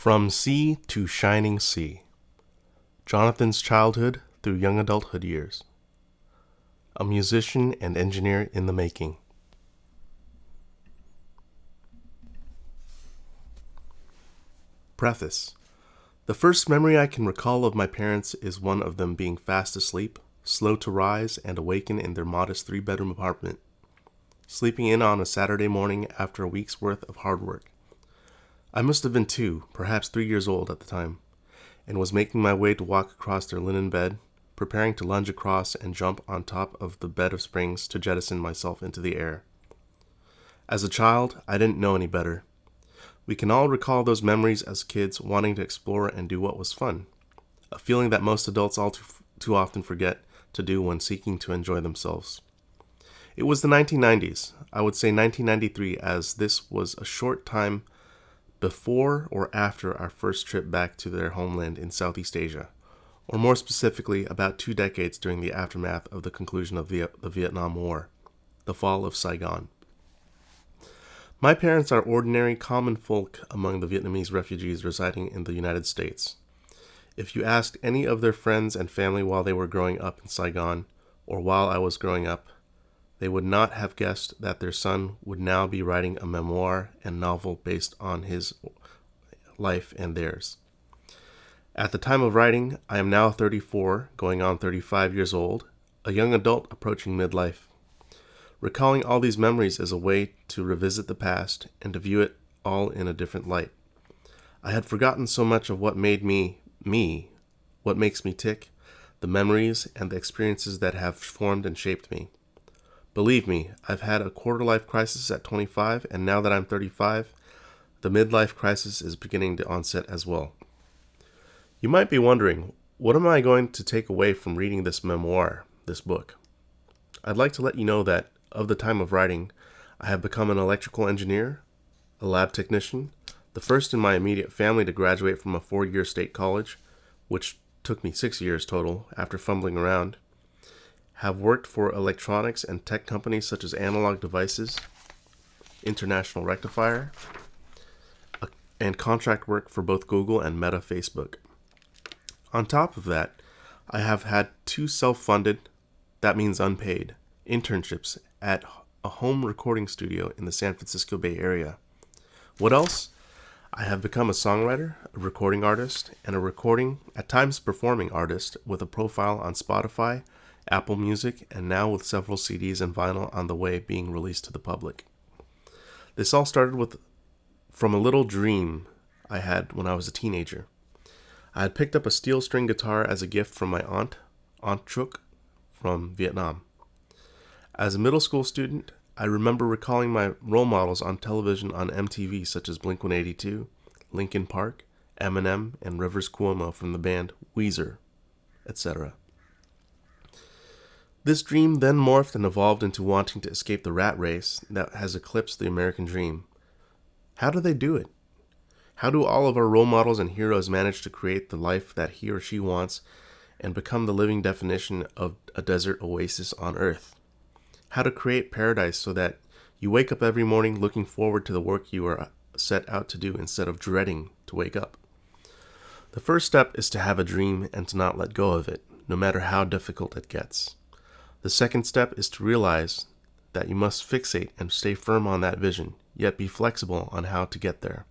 From Sea to Shining Sea. Jonathan's childhood through young adulthood years. A musician and engineer in the making. Preface. The first memory I can recall of my parents is one of them being fast asleep, slow to rise and awaken in their modest 3-bedroom apartment, sleeping in on a Saturday morning after a week's worth of hard work. I must have been 2, perhaps 3 years old at the time, and was making my way to walk across their linen bed, preparing to lunge across and jump on top of the bed of springs to jettison myself into the air. As a child, I didn't know any better. We can all recall those memories as kids wanting to explore and do what was fun, a feeling that most adults all too often forget to do when seeking to enjoy themselves. It was the 1990s, I would say 1993, as this was a short time before or after our first trip back to their homeland in Southeast Asia, or more specifically, about 2 decades during the aftermath of the conclusion of the Vietnam War, the fall of Saigon. My parents are ordinary, common folk among the Vietnamese refugees residing in the United States. If you asked any of their friends and family while they were growing up in Saigon, or while I was growing up, they would not have guessed that their son would now be writing a memoir and novel based on his life and theirs. At the time of writing, I am now 34, going on 35 years old, a young adult approaching midlife. Recalling all these memories is a way to revisit the past and to view it all in a different light. I had forgotten so much of what made me, what makes me tick, the memories and the experiences that have formed and shaped me. Believe me, I've had a quarter-life crisis at 25, and now that I'm 35, the midlife crisis is beginning to onset as well. You might be wondering, what am I going to take away from reading this memoir, this book? I'd like to let you know that, of the time of writing, I have become an electrical engineer, a lab technician, the first in my immediate family to graduate from a 4-year state college, which took me 6 years total after fumbling around, have worked for electronics and tech companies such as Analog Devices, International Rectifier, and contract work for both Google and Meta Facebook. On top of that, I have had 2 self-funded, that means unpaid, internships at a home recording studio in the San Francisco Bay Area. What else? I have become a songwriter, a recording artist, and a recording, at times performing artist with a profile on Spotify, Apple Music, and now with several CDs and vinyl on the way being released to the public. This all started from a little dream I had when I was a teenager. I had picked up a steel string guitar as a gift from my Aunt Truk from Vietnam. As a middle school student, I remember recalling my role models on television on MTV such as Blink-182, Linkin Park, Eminem, and Rivers Cuomo from the band Weezer, etc. This dream then morphed and evolved into wanting to escape the rat race that has eclipsed the American dream. How do they do it? How do all of our role models and heroes manage to create the life that he or she wants and become the living definition of a desert oasis on Earth? How to create paradise so that you wake up every morning looking forward to the work you are set out to do instead of dreading to wake up? The first step is to have a dream and to not let go of it, no matter how difficult it gets. The second step is to realize that you must fixate and stay firm on that vision, yet be flexible on how to get there.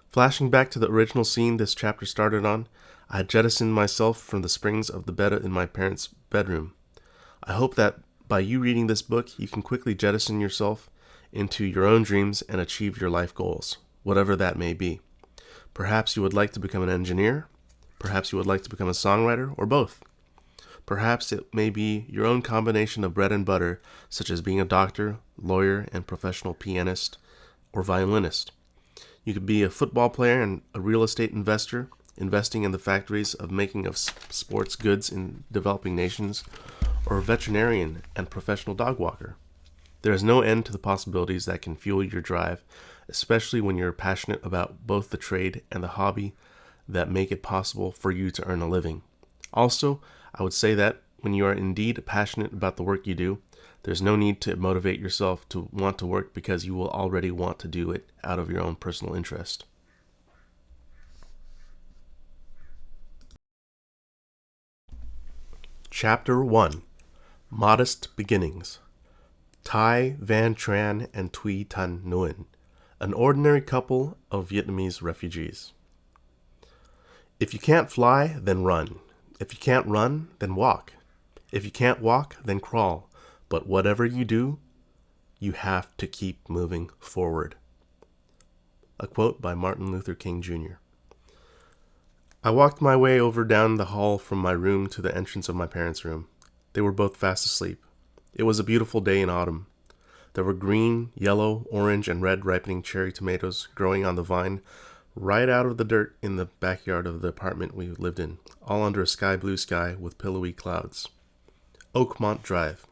Flashing back to the original scene this chapter started on, I had jettisoned myself from the springs of the bed in my parents' bedroom. I hope that by you reading this book, you can quickly jettison yourself into your own dreams and achieve your life goals, whatever that may be. Perhaps you would like to become an engineer, perhaps you would like to become a songwriter, or both. Perhaps it may be your own combination of bread and butter, such as being a doctor, lawyer, and professional pianist or violinist. You could be a football player and a real estate investor, investing in the factories of making of sports goods in developing nations, or a veterinarian and professional dog walker. There is no end to the possibilities that can fuel your drive, especially when you're passionate about both the trade and the hobby that make it possible for you to earn a living. Also, I would say that when you are indeed passionate about the work you do, there's no need to motivate yourself to want to work because you will already want to do it out of your own personal interest. Chapter 1: Modest Beginnings. Thai Van Tran and Thuy Tan Nguyen, an ordinary couple of Vietnamese refugees. If you can't fly, then run. If you can't run, then walk. If you can't walk, then crawl. But whatever you do, you have to keep moving forward. A quote by Martin Luther King Jr. I walked my way over down the hall from my room to the entrance of my parents' room. They were both fast asleep. It was a beautiful day in autumn. There were green, yellow, orange, and red ripening cherry tomatoes growing on the vine right out of the dirt in the backyard of the apartment we lived in, all under a sky blue sky with pillowy clouds. Oakmont Drive.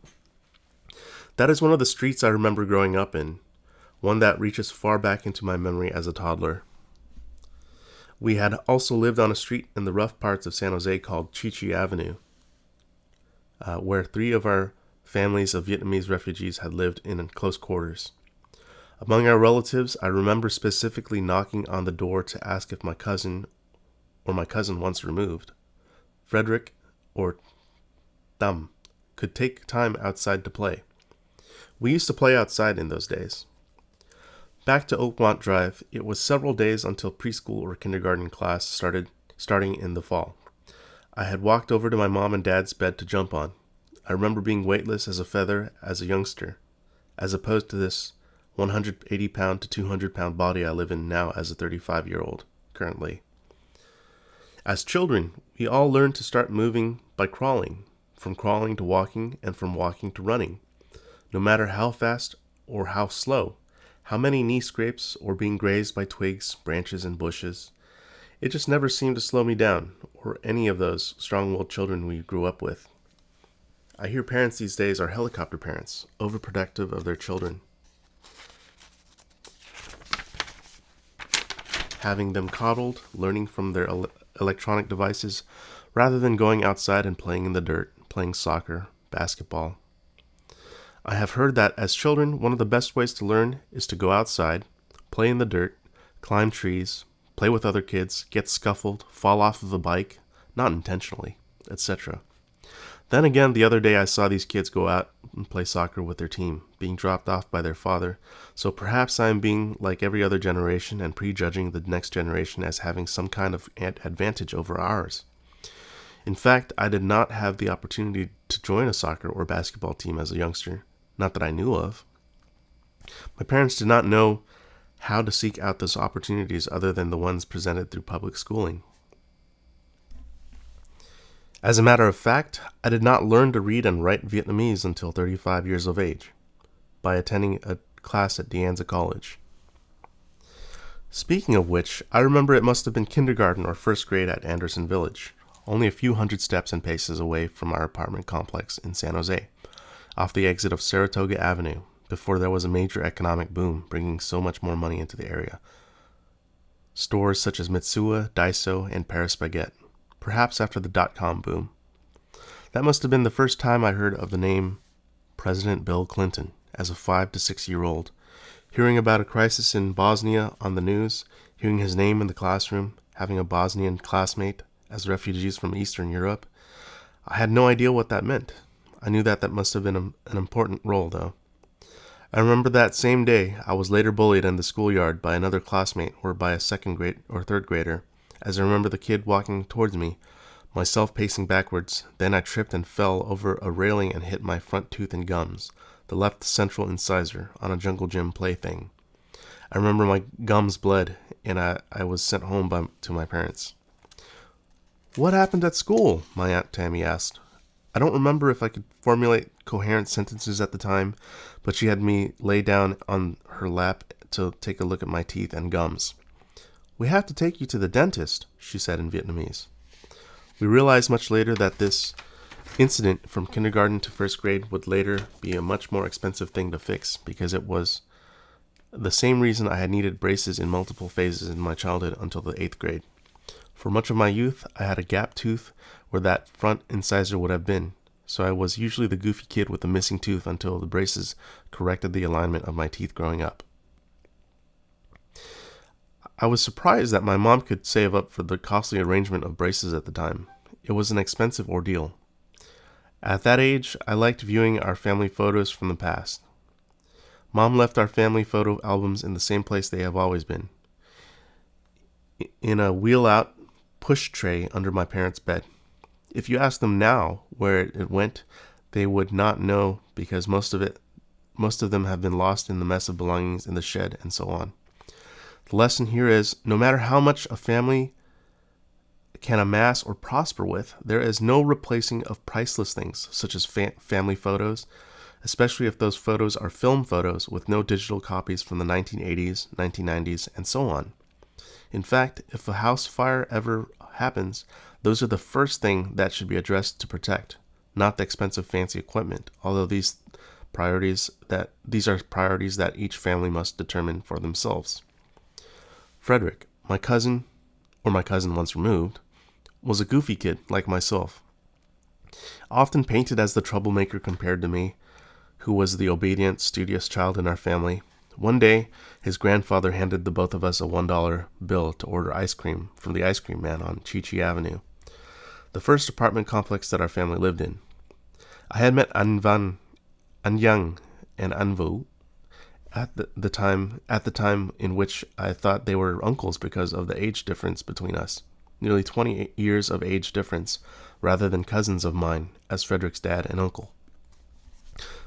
That is one of the streets I remember growing up in, one that reaches far back into my memory as a toddler. We had also lived on a street in the rough parts of San Jose called Chi Chi Avenue, where 3 of our families of Vietnamese refugees had lived in close quarters. Among our relatives, I remember specifically knocking on the door to ask if my cousin once removed, Frederick or Tam, could take time outside to play. We used to play outside in those days. Back to Oakmont Drive, it was several days until preschool or kindergarten class starting in the fall. I had walked over to my mom and dad's bed to jump on. I remember being weightless as a feather as a youngster, as opposed to this 180-pound to 200-pound body I live in now as a 35-year-old, currently. As children, we all learned to start moving by crawling, from crawling to walking, and from walking to running. No matter how fast or how slow, how many knee scrapes or being grazed by twigs, branches, and bushes, it just never seemed to slow me down, or any of those strong-willed children we grew up with. I hear parents these days are helicopter parents, overprotective of their children, having them coddled, learning from their electronic devices, rather than going outside and playing in the dirt, playing soccer, basketball. I have heard that as children, one of the best ways to learn is to go outside, play in the dirt, climb trees, play with other kids, get scuffled, fall off of a bike, not intentionally, etc. Then again, the other day I saw these kids go out and play soccer with their team, being dropped off by their father, so perhaps I am being like every other generation and prejudging the next generation as having some kind of advantage over ours. In fact, I did not have the opportunity to join a soccer or basketball team as a youngster, not that I knew of. My parents did not know how to seek out those opportunities other than the ones presented through public schooling. As a matter of fact, I did not learn to read and write Vietnamese until 35 years of age, by attending a class at De Anza College. Speaking of which, I remember it must have been kindergarten or first grade at Anderson Village, only a few hundred steps and paces away from our apartment complex in San Jose, off the exit of Saratoga Avenue, before there was a major economic boom bringing so much more money into the area. Stores such as Mitsuwa, Daiso, and Paris Baguette, perhaps after the dot-com boom. That must have been the first time I heard of the name President Bill Clinton as a 5 to 6-year-old, hearing about a crisis in Bosnia on the news, hearing his name in the classroom, having a Bosnian classmate as refugees from Eastern Europe. I had no idea what that meant. I knew that must have been an important role, though. I remember that same day I was later bullied in the schoolyard by another classmate or by a second grade or third grader, as I remember the kid walking towards me, myself pacing backwards. Then I tripped and fell over a railing and hit my front tooth and gums, the left central incisor, on a jungle gym plaything. I remember my gums bled, and I was sent home to my parents. "What happened at school?" my Aunt Tammy asked. I don't remember if I could formulate coherent sentences at the time, but she had me lay down on her lap to take a look at my teeth and gums. "We have to take you to the dentist," she said in Vietnamese. We realized much later that this incident from kindergarten to first grade would later be a much more expensive thing to fix, because it was the same reason I had needed braces in multiple phases in my childhood until the 8th grade. For much of my youth, I had a gap tooth where that front incisor would have been, so I was usually the goofy kid with the missing tooth until the braces corrected the alignment of my teeth growing up. I was surprised that my mom could save up for the costly arrangement of braces at the time. It was an expensive ordeal. At that age, I liked viewing our family photos from the past. Mom left our family photo albums in the same place they have always been, in a wheel-out push tray under my parents' bed. If you ask them now where it went, they would not know because most of them have been lost in the mess of belongings in the shed and so on. The lesson here is, no matter how much a family can amass or prosper with, there is no replacing of priceless things such as family photos, especially if those photos are film photos with no digital copies from the 1980s, 1990s, and so on. In fact, if a house fire ever happens, those are the first thing that should be addressed to protect, not the expensive fancy equipment, although these are priorities that each family must determine for themselves. Frederick, my cousin once removed, was a goofy kid like myself, often painted as the troublemaker compared to me, who was the obedient, studious child in our family. One day, his grandfather handed the both of us a $1 bill to order ice cream from the ice cream man on Chi-Chi Avenue, the first apartment complex that our family lived in. I had met Anyang and Anvu at the time in which I thought they were uncles because of the age difference between us. Nearly 20 years of age difference, rather than cousins of mine, as Frederick's dad and uncle.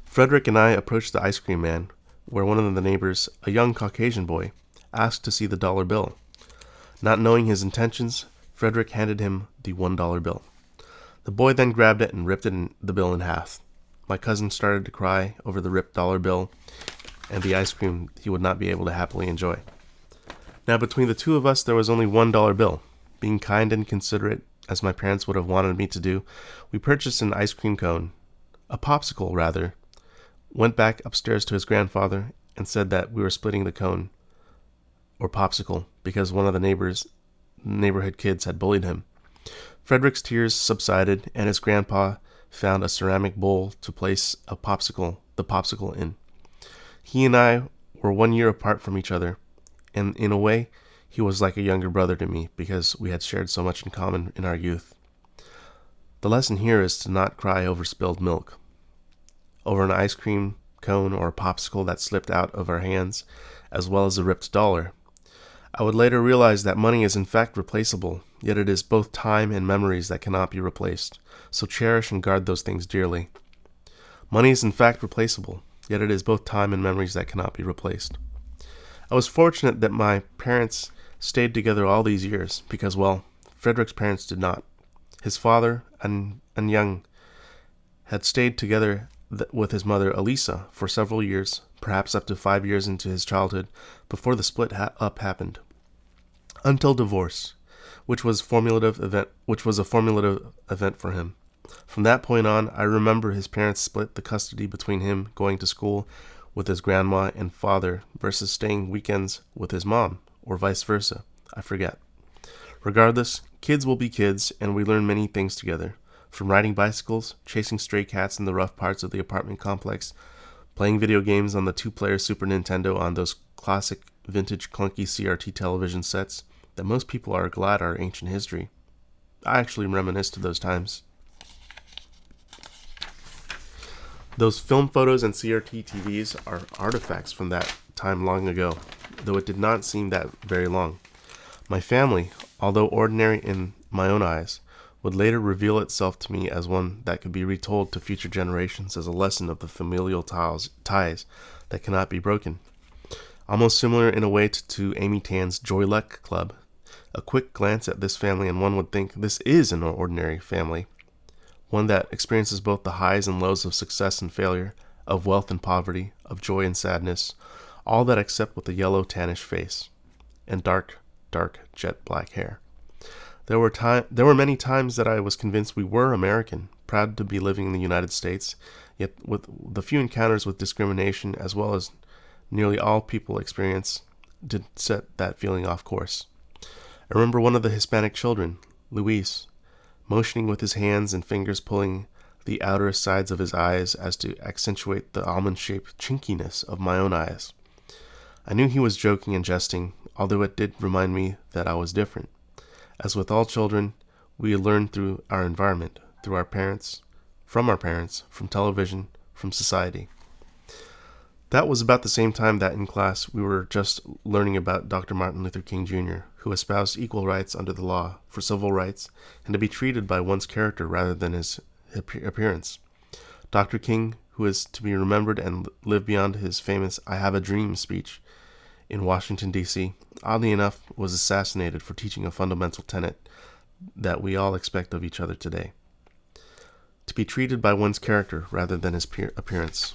Frederick and I approached the ice cream man, where one of the neighbors, a young Caucasian boy, asked to see the dollar bill. Not knowing his intentions, Frederick handed him the $1 bill. The boy then grabbed it and ripped the bill in half. My cousin started to cry over the ripped dollar bill and the ice cream he would not be able to happily enjoy. Now, between the two of us, there was only $1 bill. Being kind and considerate, as my parents would have wanted me to do, we purchased an ice cream cone, a popsicle rather, went back upstairs to his grandfather, and said that we were splitting the cone, or popsicle, because one of the neighborhood kids had bullied him. Frederick's tears subsided, and his grandpa found a ceramic bowl to place the popsicle in. He and I were 1 year apart from each other, and in a way, he was like a younger brother to me because we had shared so much in common in our youth. The lesson here is to not cry over spilled milk, over an ice cream cone or a popsicle that slipped out of our hands, as well as a ripped dollar. I would later realize that money is in fact replaceable, yet it is both time and memories that cannot be replaced, so cherish and guard those things dearly. Money is in fact replaceable, yet it is both time and memories that cannot be replaced. I was fortunate that my parents stayed together all these years because, well, Frederick's parents did not. His father, Anyang, had stayed together with his mother, Elisa, for several years, perhaps up to 5 years into his childhood, before the split up happened. Until divorce, which was a formulative event for him. From that point on, I remember his parents split the custody between him going to school with his grandma and father versus staying weekends with his mom, or vice versa. I forget. Regardless, kids will be kids, and we learn many things together. From riding bicycles, chasing stray cats in the rough parts of the apartment complex, playing video games on the 2-player Super Nintendo on those classic vintage clunky CRT television sets that most people are glad are ancient history. I actually reminisce to those times. Those film photos and CRT TVs are artifacts from that time long ago, though it did not seem that very long. My family, although ordinary in my own eyes, would later reveal itself to me as one that could be retold to future generations as a lesson of the familial ties that cannot be broken. Almost similar in a way to Amy Tan's Joy Luck Club. A quick glance at this family and one would think this is an ordinary family, one that experiences both the highs and lows of success and failure, of wealth and poverty, of joy and sadness, all that except with a yellow tannish face and dark jet black hair. There were many times that I was convinced we were American, proud to be living in the United States, yet with the few encounters with discrimination, as well as nearly all people experience, did set that feeling off course. I remember one of the Hispanic children, Luis, motioning with his hands and fingers pulling the outer sides of his eyes as to accentuate the almond-shaped chinkiness of my own eyes. I knew he was joking and jesting, although it did remind me that I was different. As with all children, we learn through our environment, through our parents, from our parents, from television, from society. That was about the same time that in class we were just learning about Dr. Martin Luther King Jr., who espoused equal rights under the law for civil rights and to be treated by one's character rather than his appearance. Dr. King, who is to be remembered and live beyond his famous I Have a Dream speech in Washington, D.C., oddly enough, was assassinated for teaching a fundamental tenet that we all expect of each other today: to be treated by one's character rather than his appearance.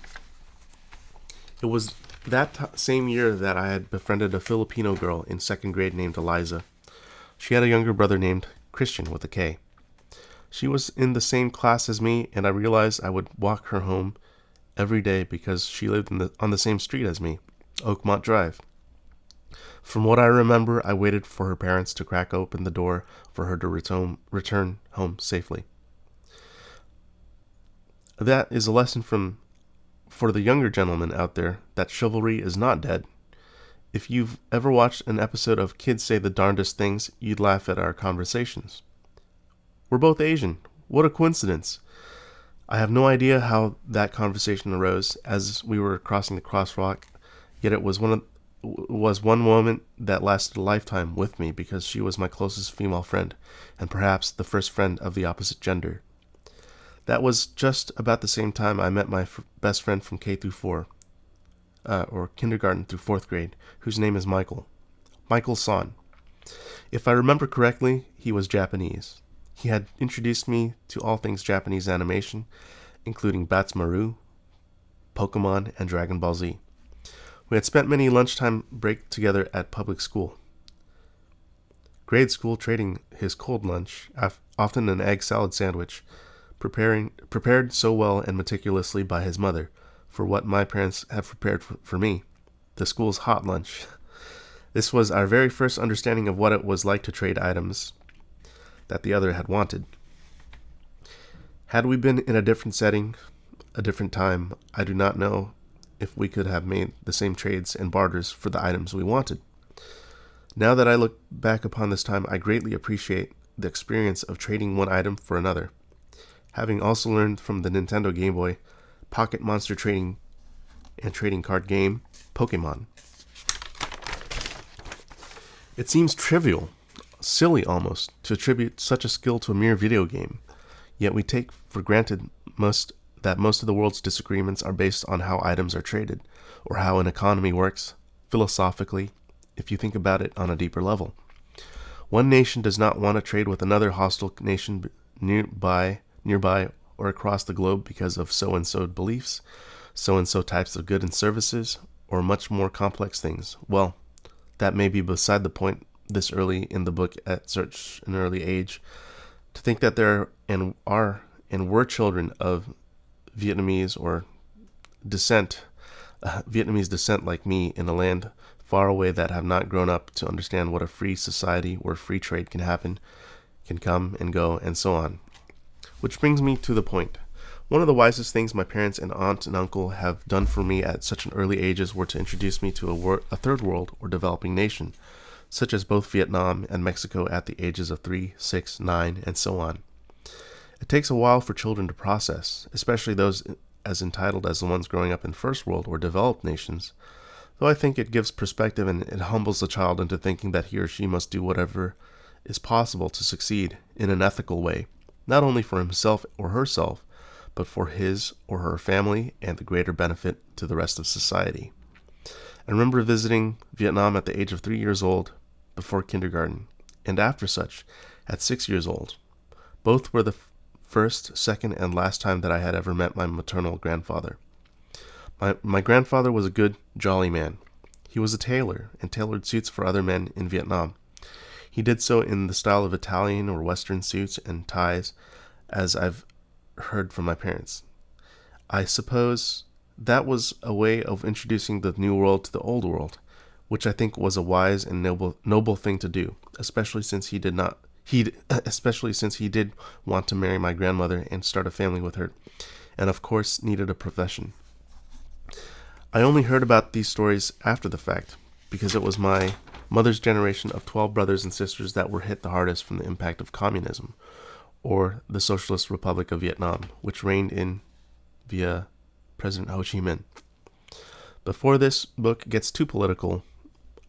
It was that same year that I had befriended a Filipino girl in second grade named Eliza. She had a younger brother named Christian with a K. She was in the same class as me, and I realized I would walk her home every day because she lived on the same street as me, Oakmont Drive. From what I remember, I waited for her parents to crack open the door for her to return home safely. That is a lesson for the younger gentlemen out there that chivalry is not dead. If you've ever watched an episode of Kids Say the Darndest Things, you'd laugh at our conversations. We're both Asian. What a coincidence. I have no idea how that conversation arose as we were crossing the crosswalk, yet it was one moment that lasted a lifetime with me because she was my closest female friend, and perhaps the first friend of the opposite gender. That was just about the same time I met my best friend from K through 4, or kindergarten through 4th grade, whose name is Michael. Michael Son. If I remember correctly, he was Japanese. He had introduced me to all things Japanese animation, including Batsumaru, Pokemon, and Dragon Ball Z. We had spent many lunchtime breaks together at public school. Grade school trading his cold lunch, often an egg salad sandwich, prepared so well and meticulously by his mother, for what my parents have prepared for me, the school's hot lunch. This was our very first understanding of what it was like to trade items that the other had wanted. Had we been in a different setting, a different time, I do not know if we could have made the same trades and barters for the items we wanted. Now that I look back upon this time, I greatly appreciate the experience of trading one item for another, having also learned from the Nintendo Game Boy Pocket Monster trading card game, Pokemon. It seems trivial, silly almost, to attribute such a skill to a mere video game, yet we take for granted that most of the world's disagreements are based on how items are traded, or how an economy works, philosophically, if you think about it on a deeper level. One nation does not want to trade with another hostile nation nearby or across the globe because of so-and-so beliefs, so-and-so types of goods and services, or much more complex things. Well, that may be beside the point this early in the book at such an early age. To think that there are and were children of Vietnamese descent like me in a land far away that have not grown up to understand what a free society where free trade can happen, can come and go, and so on. Which brings me to the point. One of the wisest things my parents and aunt and uncle have done for me at such an early ages were to introduce me to a third world or developing nation, such as both Vietnam and Mexico at the ages of 3, 6, 9, and so on. It takes a while for children to process, especially those as entitled as the ones growing up in first world or developed nations, though I think it gives perspective and it humbles the child into thinking that he or she must do whatever is possible to succeed in an ethical way, not only for himself or herself, but for his or her family and the greater benefit to the rest of society. I remember visiting Vietnam at the age of 3 years old, before kindergarten, and after such, at 6 years old. Both were the first, second, and last time that I had ever met my maternal grandfather. My grandfather was a good, jolly man. He was a tailor and tailored suits for other men in Vietnam. He did so in the style of Italian or Western suits and ties, as I've heard from my parents. I suppose that was a way of introducing the new world to the old world, which I think was a wise and noble thing to do, especially since he did want to marry my grandmother and start a family with her, and of course needed a profession. I only heard about these stories after the fact, because it was my mother's generation of 12 brothers and sisters that were hit the hardest from the impact of communism, or the Socialist Republic of Vietnam, which reigned in via President Ho Chi Minh. Before this book gets too political,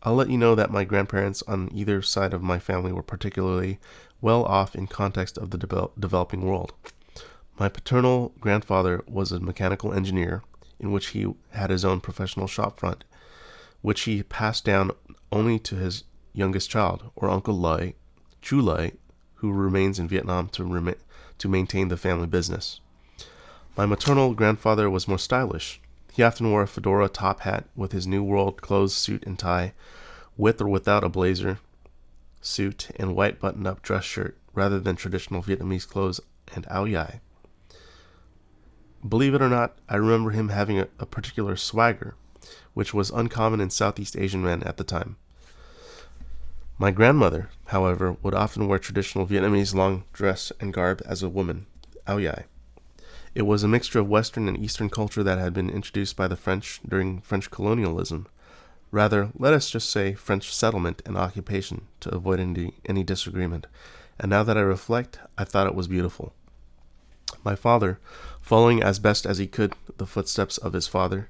I'll let you know that my grandparents on either side of my family were particularly well off in context of the developing world. My paternal grandfather was a mechanical engineer, in which he had his own professional shop front, which he passed down only to his youngest child, or Uncle Lai, Chu Lai, who remains in Vietnam to maintain the family business. My maternal grandfather was more stylish. He often wore a fedora top hat with his New World clothes suit and tie, with or without a blazer suit and white button-up dress shirt, rather than traditional Vietnamese clothes and ao dai. Believe it or not, I remember him having a particular swagger, which was uncommon in Southeast Asian men at the time. My grandmother, however, would often wear traditional Vietnamese long dress and garb as a woman, ao dai. It was a mixture of Western and Eastern culture that had been introduced by the French during French colonialism. Rather, let us just say French settlement and occupation to avoid any disagreement. And now that I reflect, I thought it was beautiful. My father, following as best as he could the footsteps of his father,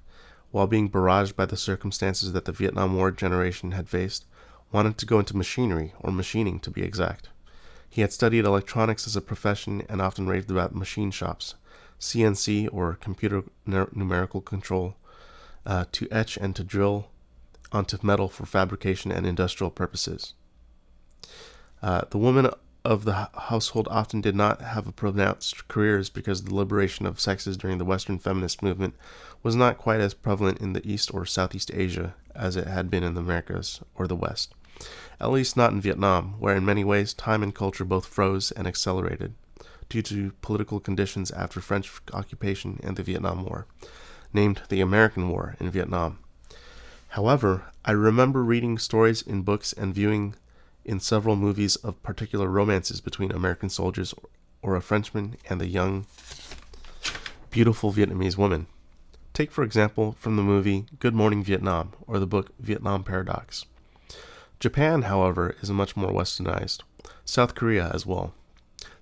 while being barraged by the circumstances that the Vietnam War generation had faced, wanted to go into machinery, or machining to be exact. He had studied electronics as a profession and often raved about machine shops, CNC or computer numerical control, to etch and to drill onto metal for fabrication and industrial purposes. The women of the household often did not have pronounced careers because the liberation of sexes during the Western feminist movement was not quite as prevalent in the East or Southeast Asia as it had been in the Americas or the West. At least not in Vietnam, where in many ways time and culture both froze and accelerated due to political conditions after French occupation and the Vietnam War, named the American War in Vietnam. However, I remember reading stories in books and viewing in several movies of particular romances between American soldiers or a Frenchman and the young, beautiful Vietnamese woman. Take, for example, from the movie Good Morning Vietnam or the book Vietnam Paradox. Japan, however, is much more westernized. South Korea as well.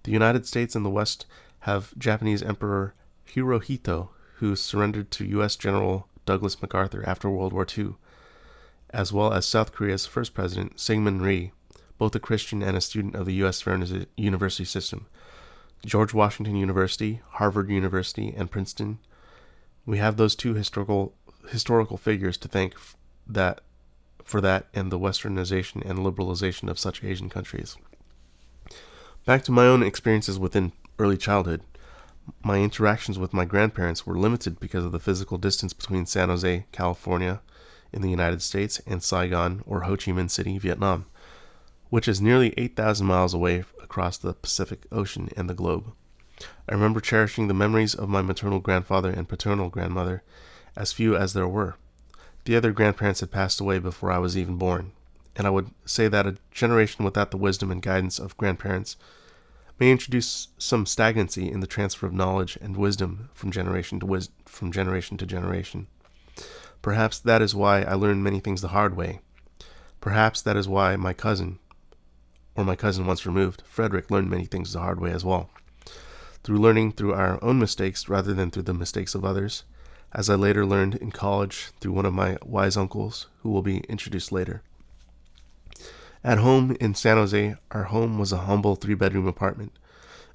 The United States and the West have Japanese Emperor Hirohito, who surrendered to U.S. General Douglas MacArthur after World War II, as well as South Korea's first president, Syngman Rhee, both a Christian and a student of the U.S. university system. George Washington University, Harvard University, and Princeton. We have those two historical figures to thank for that and the westernization and liberalization of such Asian countries. Back to my own experiences within early childhood, my interactions with my grandparents were limited because of the physical distance between San Jose, California, in the United States, and Saigon, or Ho Chi Minh City, Vietnam, which is nearly 8,000 miles away across the Pacific Ocean and the globe. I remember cherishing the memories of my maternal grandfather and paternal grandmother, as few as there were. The other grandparents had passed away before I was even born, and I would say that a generation without the wisdom and guidance of grandparents may introduce some stagnancy in the transfer of knowledge and wisdom from generation to generation. Perhaps that is why I learned many things the hard way. Perhaps that is why my cousin once removed, Frederick, learned many things the hard way as well. Through learning through our own mistakes rather than through the mistakes of others, as I later learned in college through one of my wise uncles, who will be introduced later. At home in San Jose, our home was a humble 3-bedroom apartment.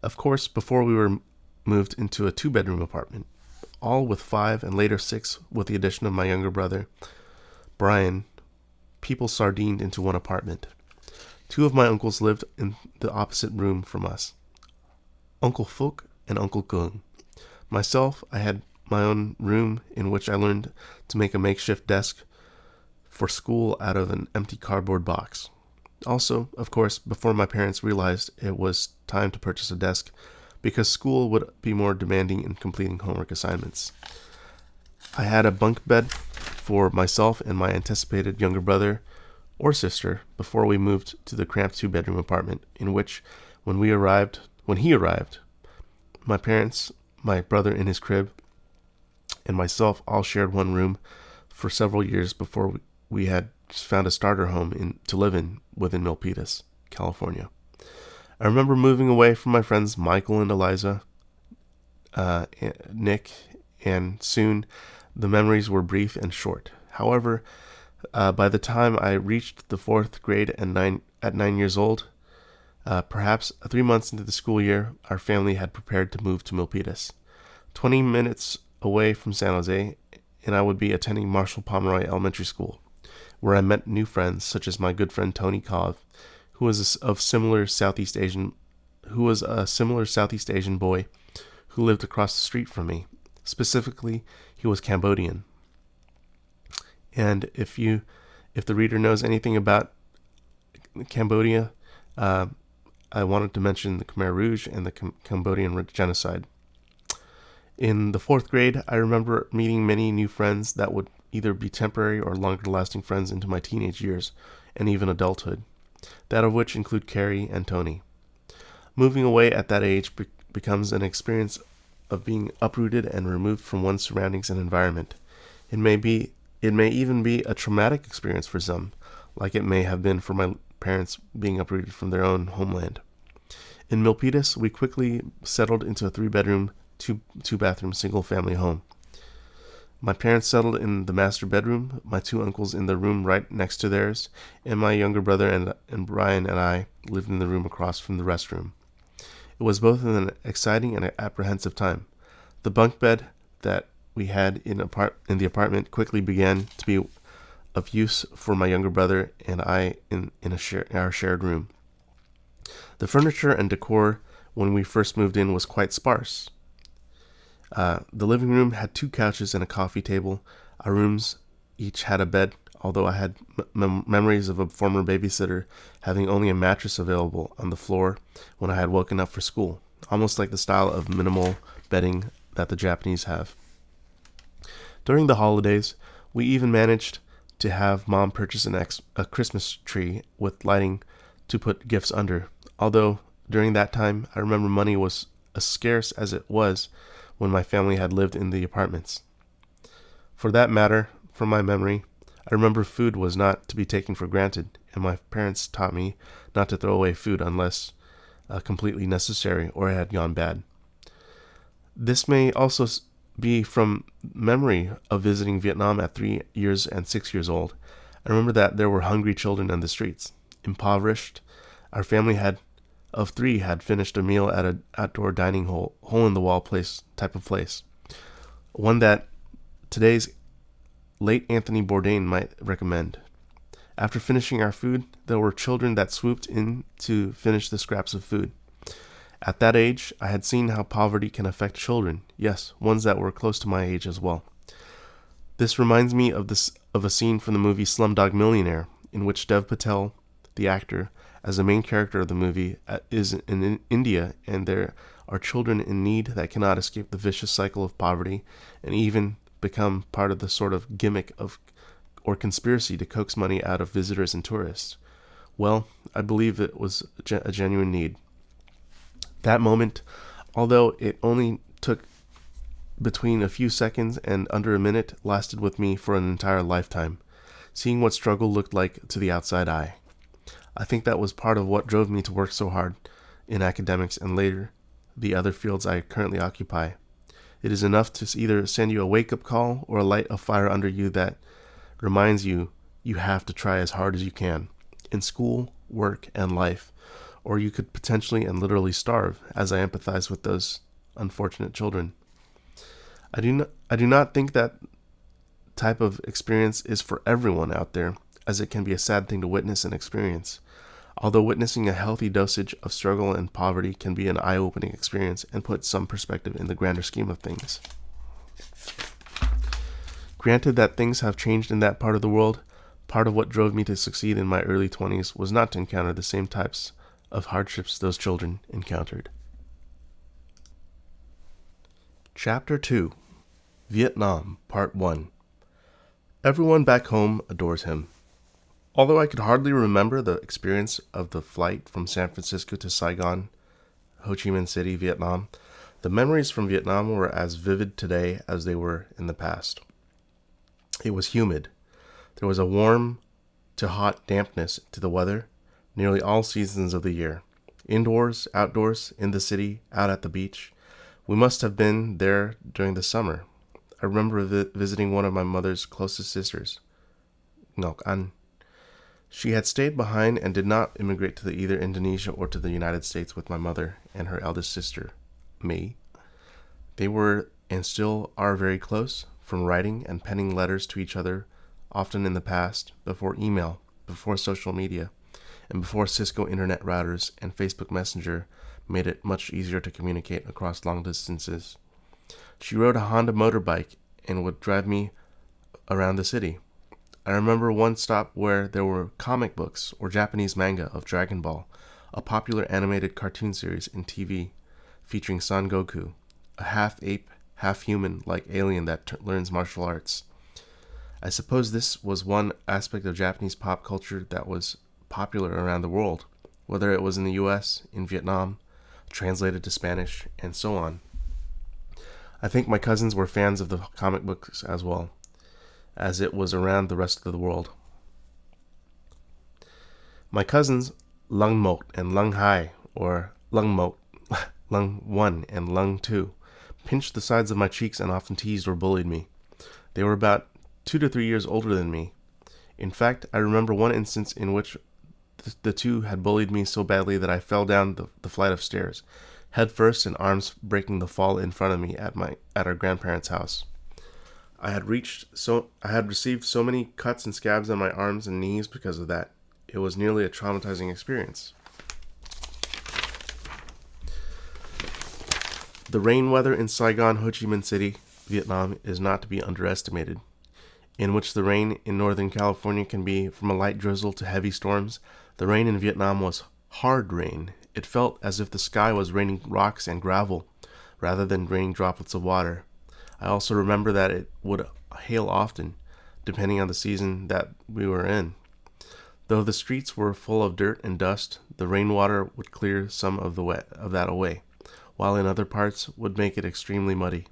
Of course, before we were moved into a 2-bedroom apartment, all with 5 and later 6 with the addition of my younger brother, Brian. People sardined into one apartment. 2 of my uncles lived in the opposite room from us, Uncle Phuc and Uncle Kung. Myself, I had my own room in which I learned to make a makeshift desk for school out of an empty cardboard box. Also, of course, before my parents realized it was time to purchase a desk, because school would be more demanding in completing homework assignments. I had a bunk bed for myself and my anticipated younger brother or sister before we moved to the cramped 2-bedroom apartment, in which, when he arrived, my parents, my brother in his crib, and myself all shared one room for several years before we had found a starter home to live in within Milpitas, California. I remember moving away from my friends Michael and Eliza, Nick, and soon the memories were brief and short. However, by the time I reached the fourth grade and at 9 years old, perhaps 3 months into the school year, our family had prepared to move to Milpitas, 20 minutes away from San Jose, and I would be attending Marshall Pomeroy Elementary School, where I met new friends such as my good friend Tony Kov, who was a similar Southeast Asian boy who lived across the street from me. Specifically, he was Cambodian. And if the reader knows anything about Cambodia, I wanted to mention the Khmer Rouge and the Cambodian genocide. In the fourth grade, I remember meeting many new friends that would either be temporary or longer-lasting friends into my teenage years and even adulthood, that of which include Carrie and Tony. Moving away at that age becomes an experience of being uprooted and removed from one's surroundings and environment. It may even be a traumatic experience for some, like it may have been for my parents being uprooted from their own homeland. In Milpitas, we quickly settled into a 3-bedroom, 2-bathroom, single-family home. My parents settled in the master bedroom, my 2 uncles in the room right next to theirs, and my younger brother and Brian and I lived in the room across from the restroom. It was both an exciting and apprehensive time. The bunk bed that we had in the apartment quickly began to be of use for my younger brother and I in our shared room. The furniture and decor when we first moved in was quite sparse. The living room had 2 couches and a coffee table. Our rooms each had a bed, although I had memories of a former babysitter having only a mattress available on the floor when I had woken up for school, almost like the style of minimal bedding that the Japanese have. During the holidays, we even managed to have Mom purchase a Christmas tree with lighting to put gifts under, although during that time I remember money was as scarce as it was when my family had lived in the apartments. For that matter, from my memory, I remember food was not to be taken for granted, and my parents taught me not to throw away food unless completely necessary or it had gone bad. This may also be from memory of visiting Vietnam at 3 years and 6 years old. I remember that there were hungry children on the streets. Impoverished, our family of 3 had finished a meal at an outdoor dining hole-in-the-wall type of place. One that today's late Anthony Bourdain might recommend. After finishing our food, there were children that swooped in to finish the scraps of food. At that age, I had seen how poverty can affect children, yes, ones that were close to my age as well. This reminds me of a scene from the movie Slumdog Millionaire, in which Dev Patel, the actor, as the main character of the movie, is in India, and there are children in need that cannot escape the vicious cycle of poverty and even become part of the sort of gimmick or conspiracy to coax money out of visitors and tourists. Well, I believe it was a genuine need. That moment, although it only took between a few seconds and under a minute, lasted with me for an entire lifetime, seeing what struggle looked like to the outside eye. I think that was part of what drove me to work so hard in academics and later the other fields I currently occupy. It is enough to either send you a wake-up call or light a fire under you that reminds you have to try as hard as you can in school, work, and life, or you could potentially and literally starve, as I empathize with those unfortunate children. I do not think that type of experience is for everyone out there, as it can be a sad thing to witness and experience. Although witnessing a healthy dosage of struggle and poverty can be an eye-opening experience and put some perspective in the grander scheme of things. Granted that things have changed in that part of the world, part of what drove me to succeed in my early 20s was not to encounter the same types of hardships those children encountered. Chapter 2, Vietnam, Part 1. Everyone back home adores him. Although I could hardly remember the experience of the flight from San Francisco to Saigon, Ho Chi Minh City, Vietnam, the memories from Vietnam were as vivid today as they were in the past. It was humid. There was a warm to hot dampness to the weather nearly all seasons of the year. Indoors, outdoors, in the city, out at the beach. We must have been there during the summer. I remember visiting one of my mother's closest sisters, Nok An. She had stayed behind and did not immigrate to either Indonesia or to the United States with my mother and her eldest sister, Mei. They were and still are very close, from writing and penning letters to each other, often in the past, before email, before social media, and before Cisco internet routers and Facebook Messenger made it much easier to communicate across long distances. She rode a Honda motorbike and would drive me around the city. I remember one stop where there were comic books or Japanese manga of Dragon Ball, a popular animated cartoon series in TV featuring Son Goku, a half-ape, half-human-like alien that learns martial arts. I suppose this was one aspect of Japanese pop culture that was popular around the world, whether it was in the US, in Vietnam, translated to Spanish, and so on. I think my cousins were fans of the comic books as well, as it was around the rest of the world. My cousins Lung Mot and Lung Hai, or Lung Mot, Lung 1 and Lung 2, pinched the sides of my cheeks and often teased or bullied me. They were about 2 to 3 years older than me. In fact, I remember one instance in which the two had bullied me so badly that I fell down the flight of stairs, head first and arms breaking the fall in front of me at our grandparents' house. I had received so many cuts and scabs on my arms and knees because of that. It was nearly a traumatizing experience. The rain weather in Saigon, Ho Chi Minh City, Vietnam, is not to be underestimated, in which the rain in Northern California can be from a light drizzle to heavy storms. The rain in Vietnam was hard rain. It felt as if the sky was raining rocks and gravel rather than raining droplets of water. I also remember that it would hail often, depending on the season that we were in. Though the streets were full of dirt and dust, the rainwater would clear some of that away, while in other parts would make it extremely muddy.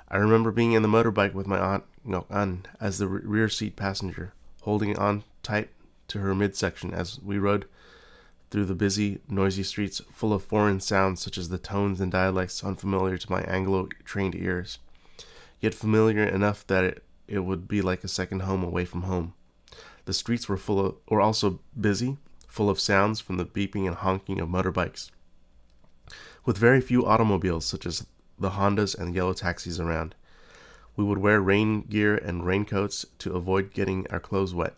I remember being in the motorbike with my aunt Ngok An as the rear seat passenger, holding on tight to her midsection as we rode through the busy, noisy streets full of foreign sounds such as the tones and dialects unfamiliar to my Anglo-trained ears, yet familiar enough that it would be like a second home away from home. The streets were also busy, full of sounds from the beeping and honking of motorbikes, with very few automobiles such as the Hondas and yellow taxis around. We would wear rain gear and raincoats to avoid getting our clothes wet.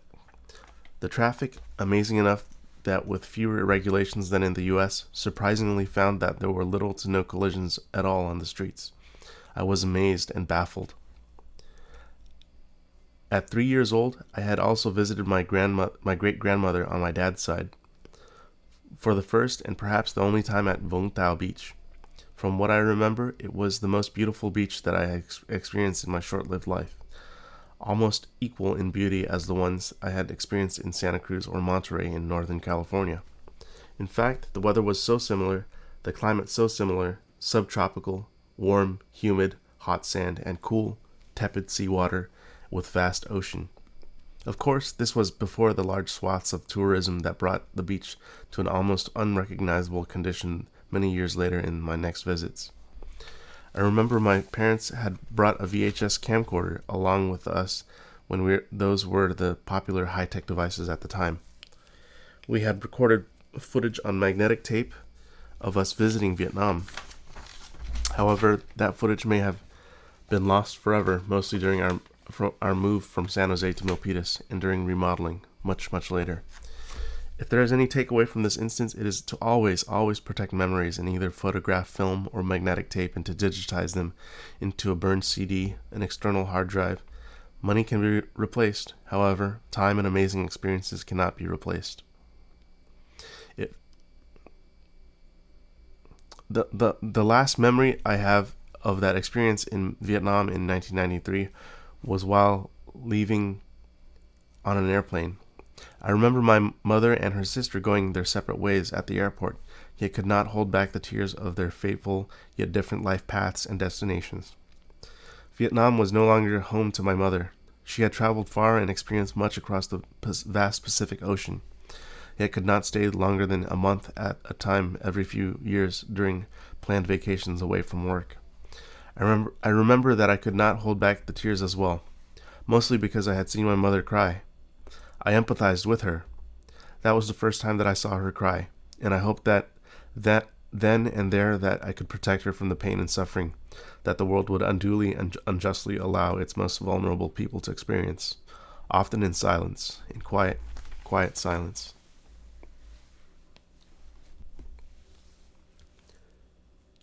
The traffic, amazing enough that with fewer regulations than in the US, surprisingly found that there were little to no collisions at all on the streets. I was amazed and baffled. At 3 years old, I had also visited my great-grandmother on my dad's side, for the first and perhaps the only time at Vung Tau Beach. From what I remember, it was the most beautiful beach that I had experienced in my short-lived life, almost equal in beauty as the ones I had experienced in Santa Cruz or Monterey in Northern California. In fact, the weather was so similar, the climate so similar, subtropical, warm, humid, hot sand, and cool, tepid seawater with vast ocean. Of course, this was before the large swaths of tourism that brought the beach to an almost unrecognizable condition many years later in my next visits. I remember my parents had brought a VHS camcorder along with us when those were the popular high-tech devices at the time. We had recorded footage on magnetic tape of us visiting Vietnam. However, that footage may have been lost forever, mostly during our move from San Jose to Milpitas and during remodeling, much, much later. If there is any takeaway from this instance, it is to always protect memories in either photograph, film, or magnetic tape and to digitize them into a burned CD, an external hard drive. Money can be replaced. However, time and amazing experiences cannot be replaced. The last memory I have of that experience in Vietnam in 1993 was while leaving on an airplane. I remember my mother and her sister going their separate ways at the airport, yet could not hold back the tears of their fateful yet different life paths and destinations. Vietnam was no longer home to my mother. She had traveled far and experienced much across the vast Pacific Ocean. yet could not stay longer than a month at a time every few years during planned vacations away from work. I remember that I could not hold back the tears as well, mostly because I had seen my mother cry. I empathized with her. That was the first time that I saw her cry, and I hoped that then and there that I could protect her from the pain and suffering that the world would unduly and unjustly allow its most vulnerable people to experience, often in silence, in quiet silence.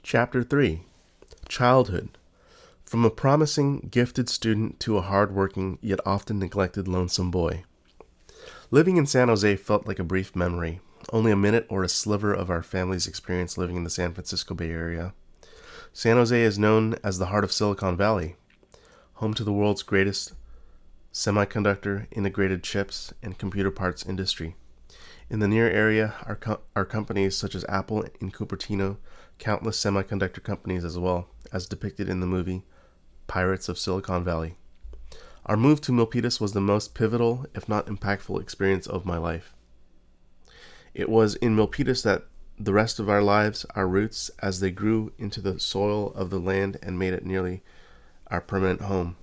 Chapter 3. Childhood. From a promising, gifted student to a hard-working, yet often neglected lonesome boy. Living in San Jose felt like a brief memory, only a minute or a sliver of our family's experience living in the San Francisco Bay Area. San Jose is known as the heart of Silicon Valley, home to the world's greatest semiconductor, integrated chips, and computer parts industry. In the near area are companies such as Apple in Cupertino, countless semiconductor companies as well, as depicted in the movie Pirates of Silicon Valley. Our move to Milpitas was the most pivotal, if not impactful, experience of my life. It was in Milpitas that the rest of our lives, our roots, as they grew into the soil of the land and made it nearly our permanent home.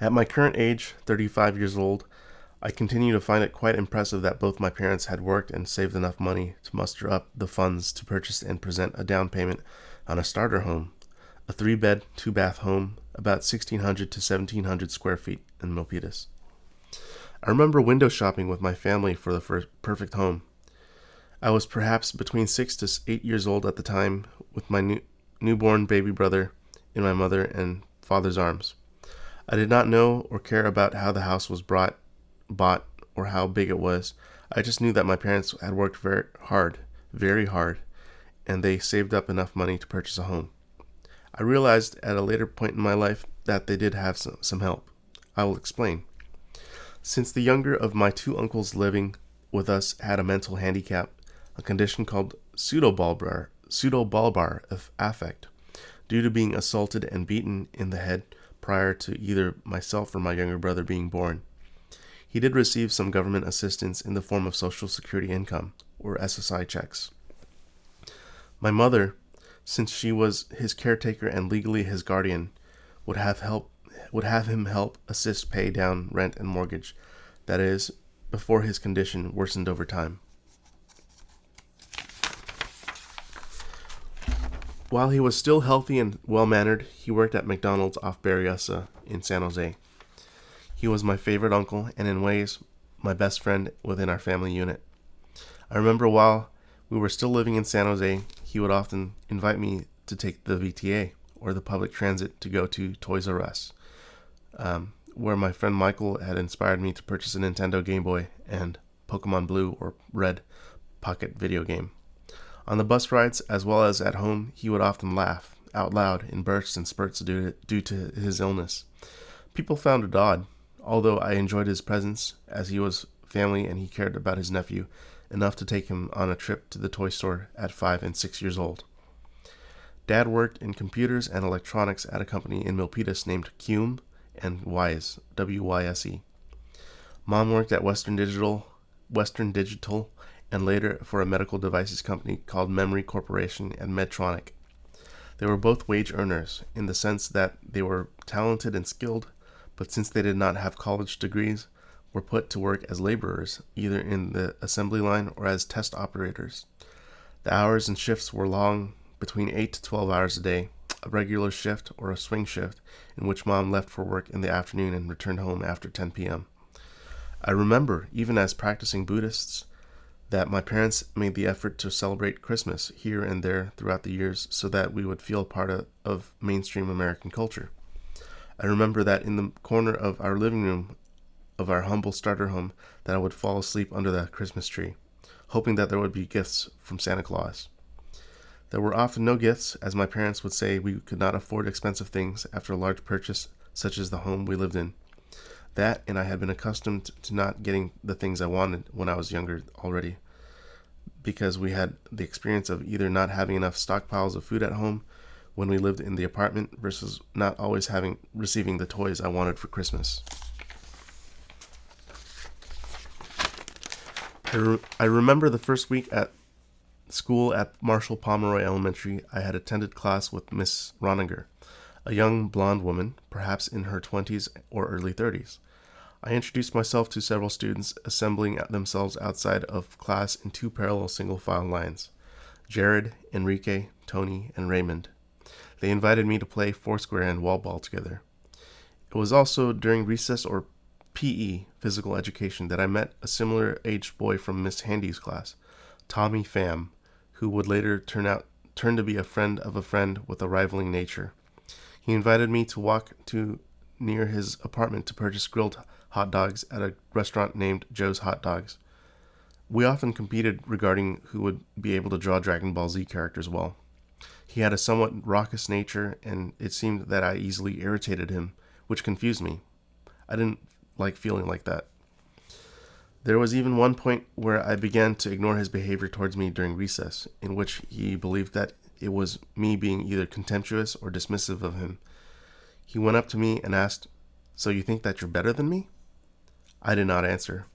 At my current age, 35 years old, I continue to find it quite impressive that both my parents had worked and saved enough money to muster up the funds to purchase and present a down payment on a starter home, a 3-bed, 2-bath home, about 1,600 to 1,700 square feet in Milpitas. I remember window shopping with my family for the perfect home. I was perhaps between 6 to 8 years old at the time, with my newborn baby brother in my mother and father's arms. I did not know or care about how the house was bought, or how big it was. I just knew that my parents had worked very hard, and they saved up enough money to purchase a home. I realized at a later point in my life that they did have some help. I will explain. Since the younger of my 2 uncles living with us had a mental handicap, a condition called pseudobulbar affect, due to being assaulted and beaten in the head prior to either myself or my younger brother being born. He did receive some government assistance in the form of Social Security income, or SSI checks. My mother, since she was his caretaker and legally his guardian, would have him help assist pay down rent and mortgage, that is, before his condition worsened over time. While he was still healthy and well-mannered, he worked at McDonald's off Berryessa in San Jose. He was my favorite uncle and in ways my best friend within our family unit. I remember while we were still living in San Jose, he would often invite me to take the VTA, or the public transit, to go to Toys R Us, where my friend Michael had inspired me to purchase a Nintendo Game Boy and Pokemon Blue or Red pocket video game. On the bus rides, as well as at home, he would often laugh out loud in bursts and spurts due to his illness. People found it odd, although I enjoyed his presence, as he was family and he cared about his nephew enough to take him on a trip to the toy store at 5 and 6 years old. Dad worked in computers and electronics at a company in Milpitas named Cume and Wyse, W-Y-S-E. Mom worked at Western Digital, and later for a medical devices company called Memory Corporation and Medtronic. They were both wage earners, in the sense that they were talented and skilled, but since they did not have college degrees, were put to work as laborers, either in the assembly line or as test operators. The hours and shifts were long, between 8 to 12 hours a day, a regular shift or a swing shift, in which Mom left for work in the afternoon and returned home after 10 p.m. I remember, even as practicing Buddhists, that my parents made the effort to celebrate Christmas here and there throughout the years so that we would feel part of mainstream American culture. I remember that in the corner of our living room of our humble starter home that I would fall asleep under the Christmas tree, hoping that there would be gifts from Santa Claus. There were often no gifts, as my parents would say we could not afford expensive things after a large purchase such as the home we lived in. That, and I had been accustomed to not getting the things I wanted when I was younger already, because we had the experience of either not having enough stockpiles of food at home when we lived in the apartment versus not always receiving the toys I wanted for Christmas. I remember the first week at school at Marshall Pomeroy Elementary. I had attended class with Miss Roniger, a young blonde woman, perhaps in her 20s or early 30s. I introduced myself to several students assembling themselves outside of class in two parallel single-file lines: Jared, Enrique, Tony, and Raymond. They invited me to play foursquare and wall ball together. It was also during recess or PE, physical education, that I met a similar-aged boy from Miss Handy's class, Tommy Pham, who would later turn to be a friend of a friend with a rivaling nature. He invited me to walk to near his apartment to purchase grilled hot dogs at a restaurant named Joe's Hot Dogs. We often competed regarding who would be able to draw Dragon Ball Z characters well. He had a somewhat raucous nature, and it seemed that I easily irritated him, which confused me. I didn't like feeling like that. There was even one point where I began to ignore his behavior towards me during recess, in which he believed that it was me being either contemptuous or dismissive of him. He went up to me and asked, "So you think that you're better than me?" I did not answer.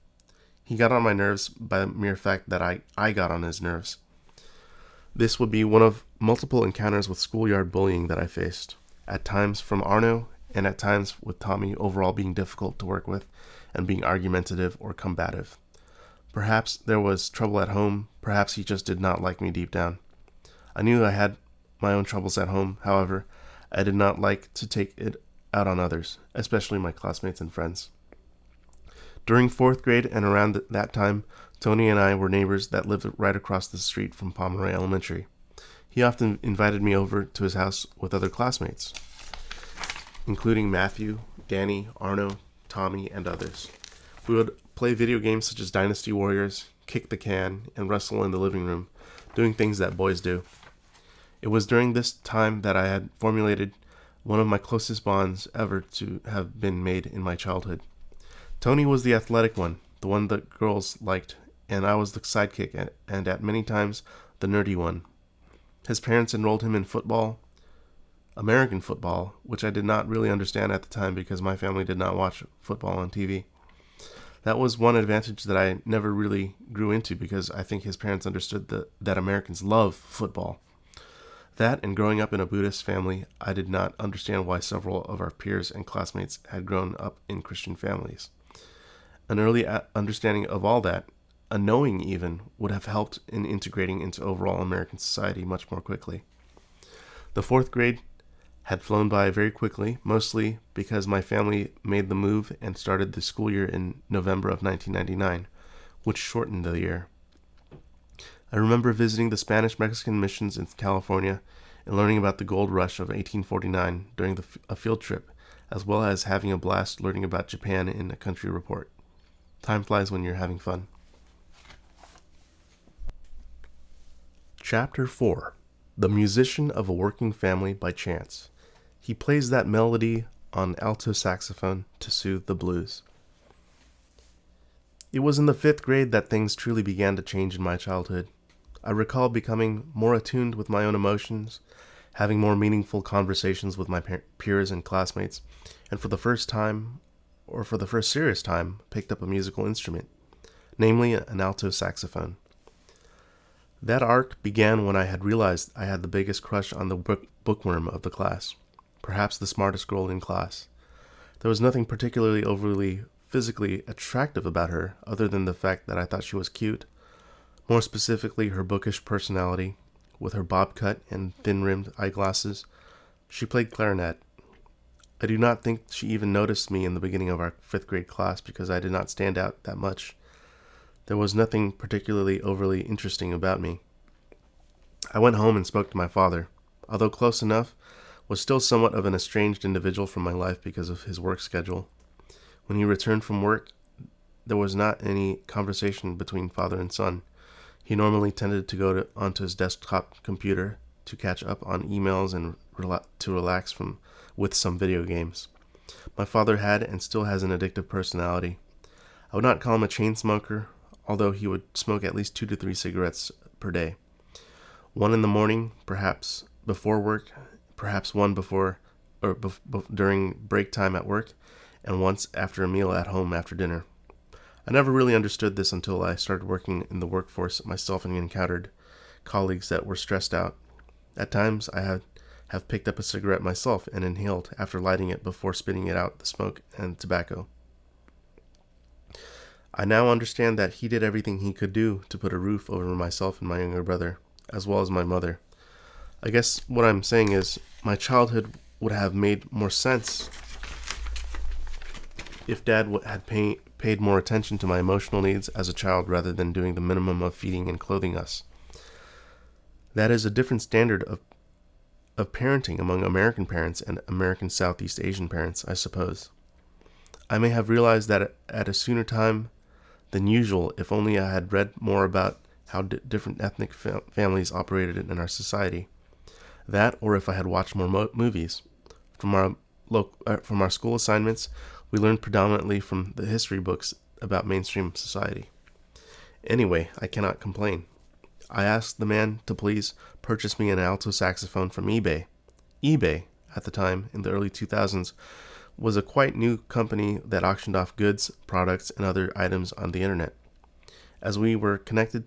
He got on my nerves by the mere fact that I got on his nerves. This would be one of multiple encounters with schoolyard bullying that I faced, at times from Arno, and at times with Tommy overall being difficult to work with and being argumentative or combative. Perhaps there was trouble at home, perhaps he just did not like me deep down. I knew I had my own troubles at home, however, I did not like to take it out on others, especially my classmates and friends. During 4th grade and around that time, Tony and I were neighbors that lived right across the street from Pomeroy Elementary. He often invited me over to his house with other classmates, including Matthew, Danny, Arno, Tommy, and others. We would play video games such as Dynasty Warriors, kick the can, and wrestle in the living room, doing things that boys do. It was during this time that I had formulated one of my closest bonds ever to have been made in my childhood. Tony was the athletic one, the one that girls liked, and I was the sidekick and at many times the nerdy one. His parents enrolled him in football, American football, which I did not really understand at the time because my family did not watch football on TV. That was one advantage that I never really grew into because I think his parents understood that Americans love football. That and growing up in a Buddhist family, I did not understand why several of our peers and classmates had grown up in Christian families. An early understanding of all that, a knowing even, would have helped in integrating into overall American society much more quickly. The 4th grade had flown by very quickly, mostly because my family made the move and started the school year in November of 1999, which shortened the year. I remember visiting the Spanish-Mexican missions in California and learning about the gold rush of 1849 during a field trip, as well as having a blast learning about Japan in a country report. Time flies when you're having fun. Chapter 4. The Musician of a Working Family by Chance. He plays that melody on alto saxophone to soothe the blues. It was in the 5th grade that things truly began to change in my childhood. I recall becoming more attuned with my own emotions, having more meaningful conversations with my peers and classmates, and for the first serious time, picked up a musical instrument, namely an alto saxophone. That arc began when I had realized I had the biggest crush on the bookworm of the class, perhaps the smartest girl in class. There was nothing particularly overly physically attractive about her, other than the fact that I thought she was cute. More specifically, her bookish personality, with her bob cut and thin-rimmed eyeglasses. She played clarinet. I do not think she even noticed me in the beginning of our 5th grade class because I did not stand out that much. There was nothing particularly overly interesting about me. I went home and spoke to my father. Although close enough, was still somewhat of an estranged individual from my life because of his work schedule. When he returned from work, there was not any conversation between father and son. He normally tended to go onto his desktop computer to catch up on emails and to relax with some video games. My father had and still has an addictive personality. I would not call him a chain smoker, although he would smoke at least 2 to 3 cigarettes per day. One in the morning, perhaps before work, perhaps one during break time at work, and once after a meal at home after dinner. I never really understood this until I started working in the workforce myself and encountered colleagues that were stressed out. At times, have picked up a cigarette myself and inhaled after lighting it before spitting it out the smoke and tobacco. I now understand that he did everything he could do to put a roof over myself and my younger brother, as well as my mother. I guess what I'm saying is my childhood would have made more sense if Dad had paid more attention to my emotional needs as a child rather than doing the minimum of feeding and clothing us. That is a different standard of parenting among American parents and American Southeast Asian parents, I suppose. I may have realized that at a sooner time than usual if only I had read more about how different ethnic families operated in our society. That, or if I had watched more movies. From our school assignments, we learned predominantly from the history books about mainstream society. Anyway, I cannot complain. I asked the man to please purchase me an alto saxophone from eBay. eBay, at the time, in the early 2000s, was a quite new company that auctioned off goods, products, and other items on the internet. As we were connected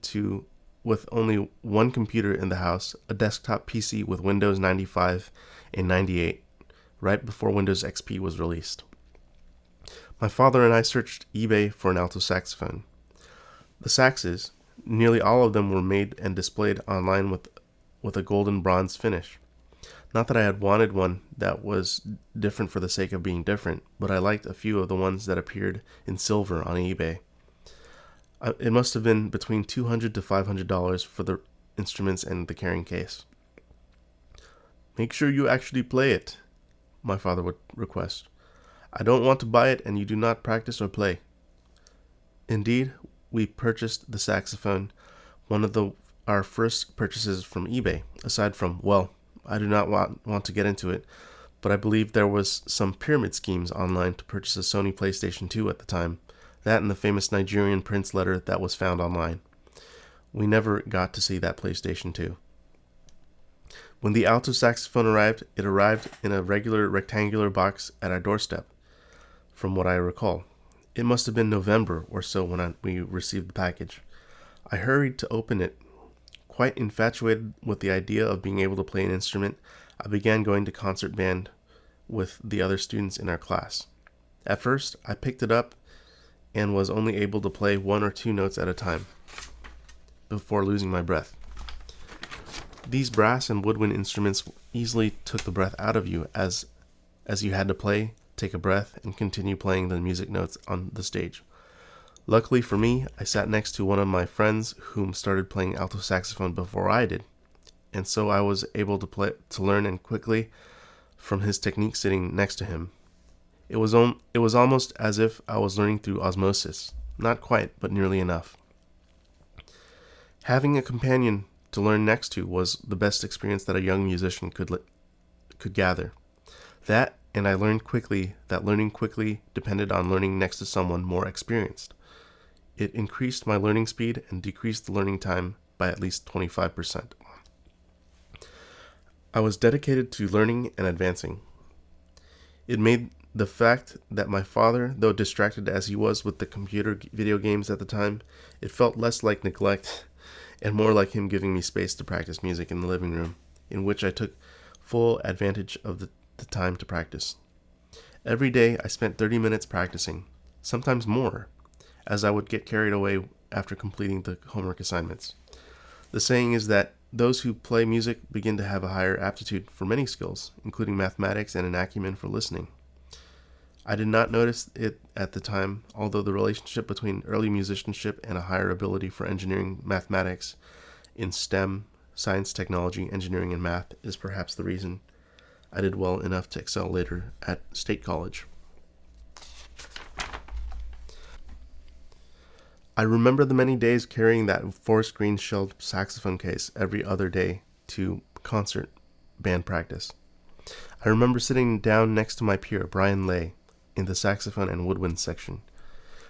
with only one computer in the house, a desktop PC with Windows 95 and 98, right before Windows XP was released. My father and I searched eBay for an alto saxophone. The saxes, nearly all of them were made and displayed online with a golden bronze finish. Not that I had wanted one that was different for the sake of being different, but I liked a few of the ones that appeared in silver on eBay. It must have been between $200 to $500 for the instruments and the carrying case. Make sure you actually play it, my father would request. I don't want to buy it and you do not practice or play. Indeed, we purchased the saxophone, one of our first purchases from eBay, aside from, well, I do not want to get into it, but I believe there was some pyramid schemes online to purchase a Sony PlayStation 2 at the time, that and the famous Nigerian prince letter that was found online. We never got to see that PlayStation 2. When the alto saxophone arrived, it arrived in a regular rectangular box at our doorstep, from what I recall. It must have been November or so when we received the package. I hurried to open it. Quite infatuated with the idea of being able to play an instrument, I began going to concert band with the other students in our class. At first, I picked it up and was only able to play 1 or 2 notes at a time before losing my breath. These brass and woodwind instruments easily took the breath out of you as you had to play, take a breath, and continue playing the music notes on the stage. Luckily for me, I sat next to one of my friends whom started playing alto saxophone before I did, and so I was able to learn and quickly from his technique sitting next to him. It was almost as if I was learning through osmosis. Not quite, but nearly enough. Having a companion to learn next to was the best experience that a young musician could gather. That, and I learned quickly that learning quickly depended on learning next to someone more experienced. It increased my learning speed and decreased the learning time by at least 25%. I was dedicated to learning and advancing. It made the fact that my father, though distracted as he was with the computer video games at the time, it felt less like neglect and more like him giving me space to practice music in the living room, in which I took full advantage of the time to practice. Every day I spent 30 minutes practicing, sometimes more, as I would get carried away after completing the homework assignments. The saying is that those who play music begin to have a higher aptitude for many skills, including mathematics and an acumen for listening. I did not notice it at the time, although the relationship between early musicianship and a higher ability for engineering mathematics in STEM, science, technology, engineering, and math is perhaps the reason I did well enough to excel later at State College. I remember the many days carrying that forest green shelled saxophone case every other day to concert band practice. I remember sitting down next to my peer, Brian Lay, in the saxophone and woodwind section,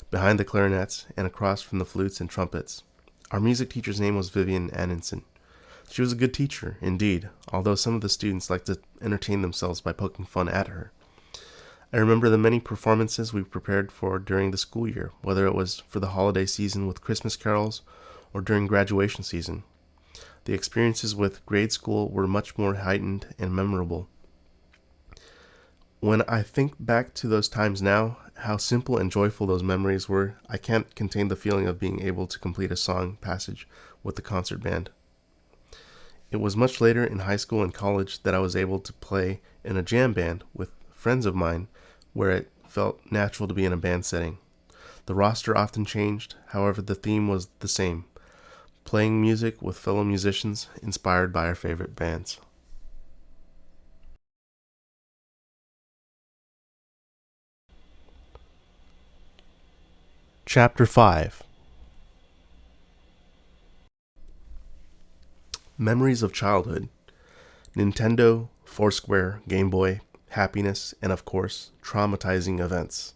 behind the clarinets and across from the flutes and trumpets. Our music teacher's name was Vivian Anninson. She was a good teacher, indeed, although some of the students liked to entertain themselves by poking fun at her. I remember the many performances we prepared for during the school year, whether it was for the holiday season with Christmas carols or during graduation season. The experiences with grade school were much more heightened and memorable. When I think back to those times now, how simple and joyful those memories were, I can't contain the feeling of being able to complete a song passage with the concert band. It was much later in high school and college that I was able to play in a jam band with friends of mine where it felt natural to be in a band setting. The roster often changed, however, the theme was the same: playing music with fellow musicians inspired by our favorite bands. Chapter 5: Memories of Childhood. Nintendo, Foursquare, Game Boy, happiness, and of course, traumatizing events.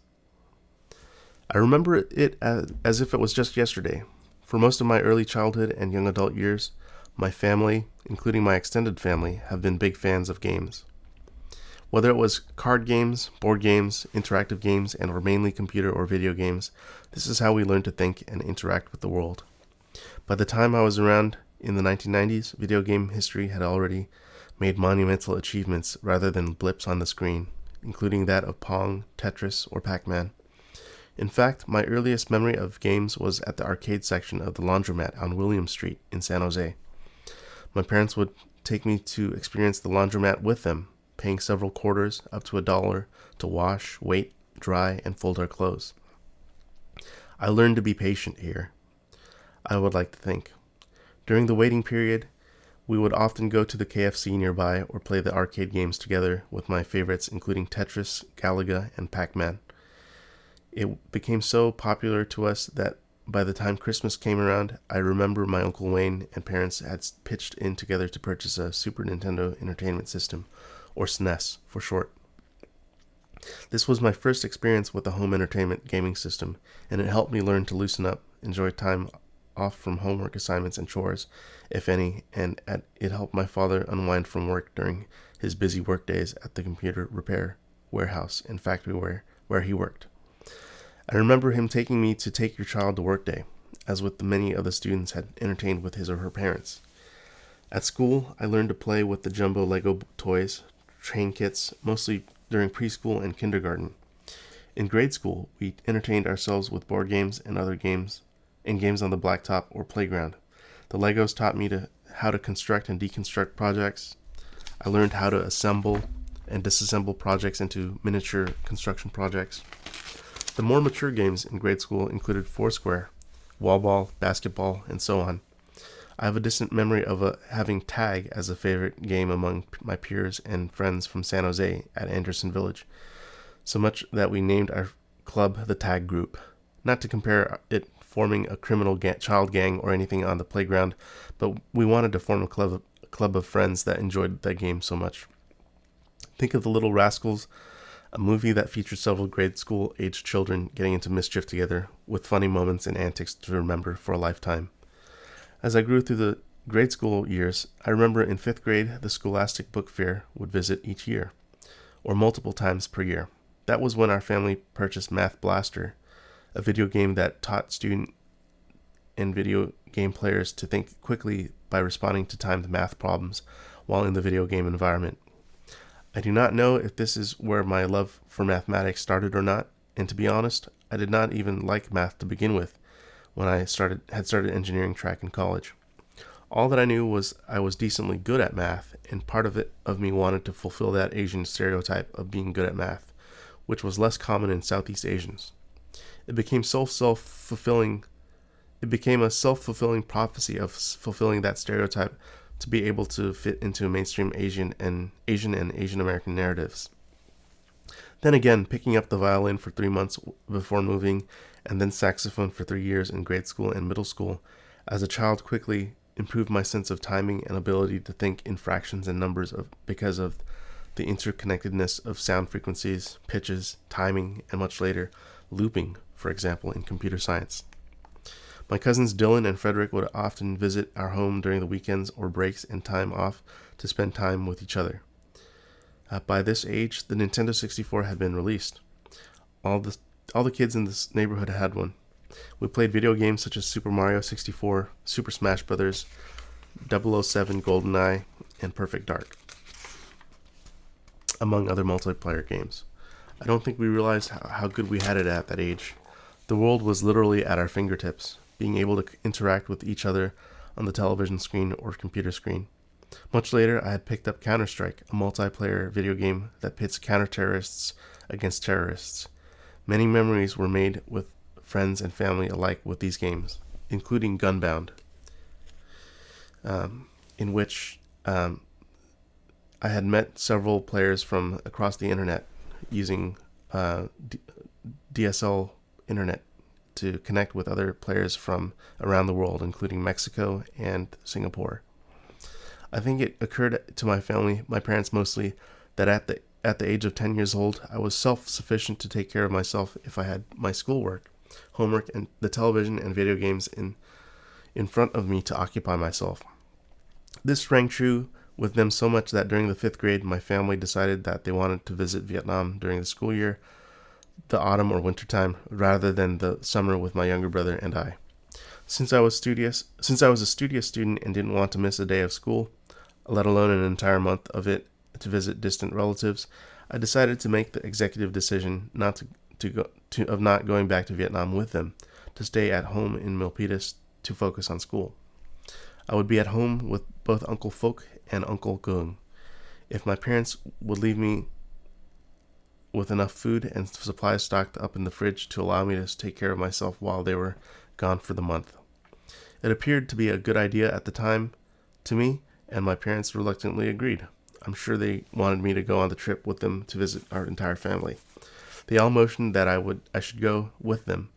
I remember it as if it was just yesterday. For most of my early childhood and young adult years, my family, including my extended family, have been big fans of games. Whether it was card games, board games, interactive games, and or mainly computer or video games, this is how we learned to think and interact with the world. By the time I was around in the 1990s, video game history had already made monumental achievements rather than blips on the screen, including that of Pong, Tetris, or Pac-Man. In fact, my earliest memory of games was at the arcade section of the Laundromat on William Street in San Jose. My parents would take me to experience the laundromat with them, paying several quarters, up to $1, to wash, wait, dry, and fold our clothes. I learned to be patient here, I would like to think. During the waiting period, we would often go to the KFC nearby or play the arcade games together with my favorites including Tetris, Galaga, and Pac-Man. It became so popular to us that by the time Christmas came around, I remember my Uncle Wayne and parents had pitched in together to purchase a Super Nintendo Entertainment System, or SNES for short. This was my first experience with a home entertainment gaming system, and it helped me learn to loosen up, enjoy time off from homework assignments and chores, if any, and it helped my father unwind from work during his busy work days at the computer repair warehouse and factory where he worked. I remember him taking me to Take Your Child to Work Day, as with the many other students had entertained with his or her parents. At school, I learned to play with the jumbo Lego toys, train kits, mostly during preschool and kindergarten. In grade school, we entertained ourselves with board games and other games, and games on the blacktop or playground. The Legos taught me how to construct and deconstruct projects. I learned how to assemble and disassemble projects into miniature construction projects. The more mature games in grade school included Foursquare, wall ball, basketball, and so on. I have a distant memory of having tag as a favorite game among my peers and friends from San Jose at Anderson Village, so much that we named our club the Tag Group. Not to compare it forming a criminal child gang or anything on the playground, but we wanted to form a club of friends that enjoyed that game so much. Think of The Little Rascals, a movie that featured several grade school aged children getting into mischief together, with funny moments and antics to remember for a lifetime. As I grew through the grade school years, I remember in 5th grade the Scholastic Book Fair would visit each year, or multiple times per year. That was when our family purchased Math Blaster, a video game that taught student and video game players to think quickly by responding to timed math problems while in the video game environment. I do not know if this is where my love for mathematics started or not, and to be honest, I did not even like math to begin with when I had started engineering track in college. All that I knew was I was decently good at math, and part of me wanted to fulfill that Asian stereotype of being good at math, which was less common in Southeast Asians. It became a self-fulfilling prophecy of fulfilling that stereotype to be able to fit into mainstream Asian and Asian American narratives. Then again, picking up the violin for 3 months before moving, and then saxophone for 3 years in grade school and middle school, as a child quickly improved my sense of timing and ability to think in fractions and numbers because of the interconnectedness of sound frequencies, pitches, timing, and much later, looping, for example, in computer science. My cousins Dylan and Frederick would often visit our home during the weekends or breaks and time off to spend time with each other. By this age, the Nintendo 64 had been released. All the kids in this neighborhood had one. We played video games such as Super Mario 64, Super Smash Bros., 007 GoldenEye, and Perfect Dark, among other multiplayer games. I don't think we realized how good we had it at that age. The world was literally at our fingertips, being able to interact with each other on the television screen or computer screen. Much later, I had picked up Counter-Strike, a multiplayer video game that pits counter-terrorists against terrorists. Many memories were made with friends and family alike with these games, including Gunbound, in which I had met several players from across the internet using DSL internet to connect with other players from around the world, including Mexico and Singapore. I think it occurred to my family, my parents mostly, that at the age of 10 years old, I was self-sufficient to take care of myself if I had my schoolwork, homework, and the television and video games in front of me to occupy myself. This rang true with them so much that during the 5th grade, my family decided that they wanted to visit Vietnam during the school year, the autumn or winter time, rather than the summer with my younger brother and I. Since I was a studious student and didn't want to miss a day of school, let alone an entire month of it, to visit distant relatives, I decided to make the executive decision not going back to Vietnam with them, to stay at home in Milpitas to focus on school. I would be at home with both Uncle Phuc and Uncle Gung. If my parents would leave me with enough food and supplies stocked up in the fridge to allow me to take care of myself while they were gone for the month. It appeared to be a good idea at the time to me, and my parents reluctantly agreed. I'm sure they wanted me to go on the trip with them to visit our entire family. They all motioned that I should go with them.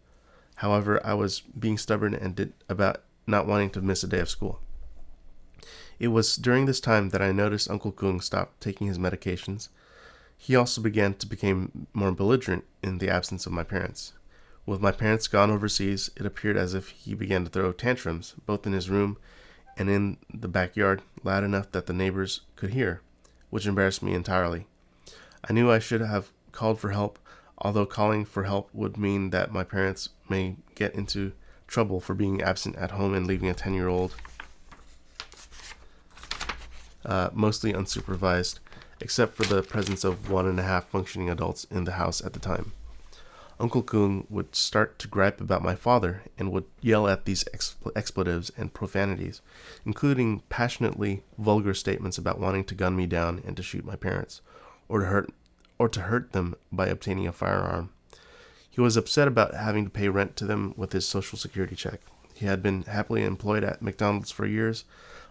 However, I was being stubborn and did about not wanting to miss a day of school. It was during this time that I noticed Uncle Kung stopped taking his medications. He also began to become more belligerent in the absence of my parents. With my parents gone overseas, it appeared as if he began to throw tantrums, both in his room and in the backyard, loud enough that the neighbors could hear, which embarrassed me entirely. I knew I should have called for help, although calling for help would mean that my parents may get into trouble for being absent at home and leaving a 10-year-old mostly unsupervised, except for the presence of 1.5 functioning adults in the house at the time. Uncle Kung would start to gripe about my father and would yell at these expletives and profanities, including passionately vulgar statements about wanting to gun me down and to shoot my parents, or to hurt them by obtaining a firearm. He was upset about having to pay rent to them with his Social Security check. He had been happily employed at McDonald's for years,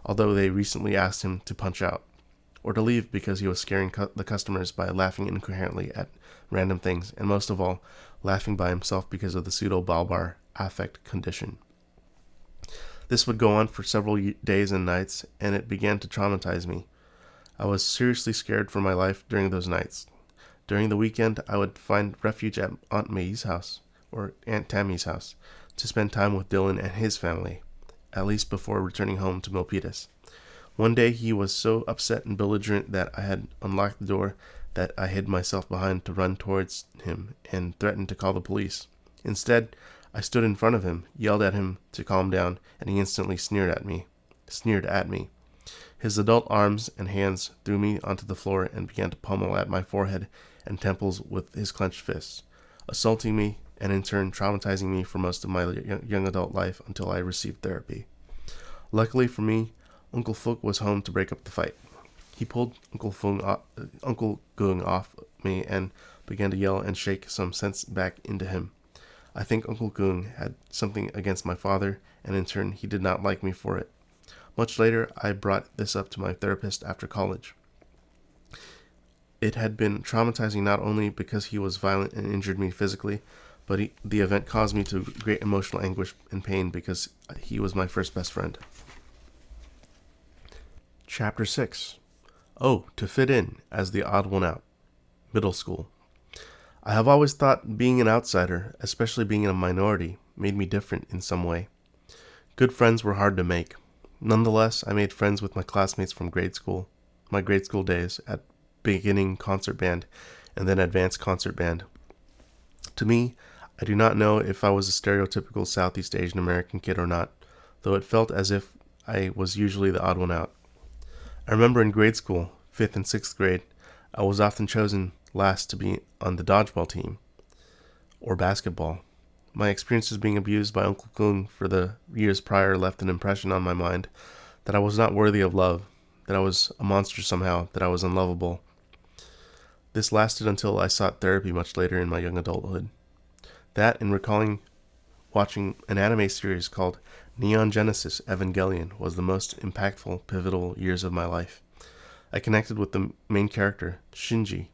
although they recently asked him to punch out, or to leave because he was scaring the customers by laughing incoherently at random things, and most of all, laughing by himself because of the pseudo-bulbar affect condition. This would go on for several days and nights, and it began to traumatize me. I was seriously scared for my life during those nights. During the weekend, I would find refuge at Aunt May's house, or Aunt Tammy's house, to spend time with Dylan and his family, at least before returning home to Milpitas. One day he was so upset and belligerent that I had unlocked the door that I hid myself behind to run towards him and threatened to call the police. Instead, I stood in front of him, yelled at him to calm down, and he instantly sneered at me. His adult arms and hands threw me onto the floor and began to pummel at my forehead and temples with his clenched fists, assaulting me and in turn traumatizing me for most of my young adult life until I received therapy. Luckily for me, Uncle Phuc was home to break up the fight. He pulled Uncle Gung off me and began to yell and shake some sense back into him. I think Uncle Gung had something against my father, and in turn he did not like me for it. Much later, I brought this up to my therapist after college. It had been traumatizing not only because he was violent and injured me physically, but the event caused me to great emotional anguish and pain because he was my first best friend. Chapter 6. Oh, to fit in as the odd one out. Middle school. I have always thought being an outsider, especially being a minority, made me different in some way. Good friends were hard to make. Nonetheless, I made friends with my classmates from my grade school days at beginning concert band and then advanced concert band. To me, I do not know if I was a stereotypical Southeast Asian American kid or not, though it felt as if I was usually the odd one out. I remember in grade school, 5th and 6th grade, I was often chosen last to be on the dodgeball team, or basketball. My experiences being abused by Uncle Kung for the years prior left an impression on my mind that I was not worthy of love, that I was a monster somehow, that I was unlovable. This lasted until I sought therapy much later in my young adulthood. That, and recalling watching an anime series called Neon Genesis Evangelion, was the most impactful, pivotal years of my life. I connected with the main character, Shinji,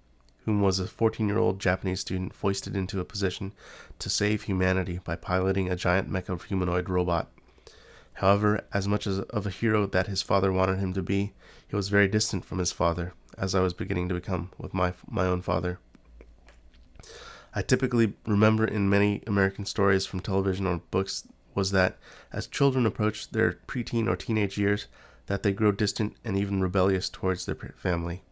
whom was a 14-year-old Japanese student foisted into a position to save humanity by piloting a giant mecha humanoid robot. However, as much of a hero that his father wanted him to be, he was very distant from his father, as I was beginning to become with my own father. I typically remember in many American stories from television or books was that as children approach their preteen or teenage years, that they grow distant and even rebellious towards their family.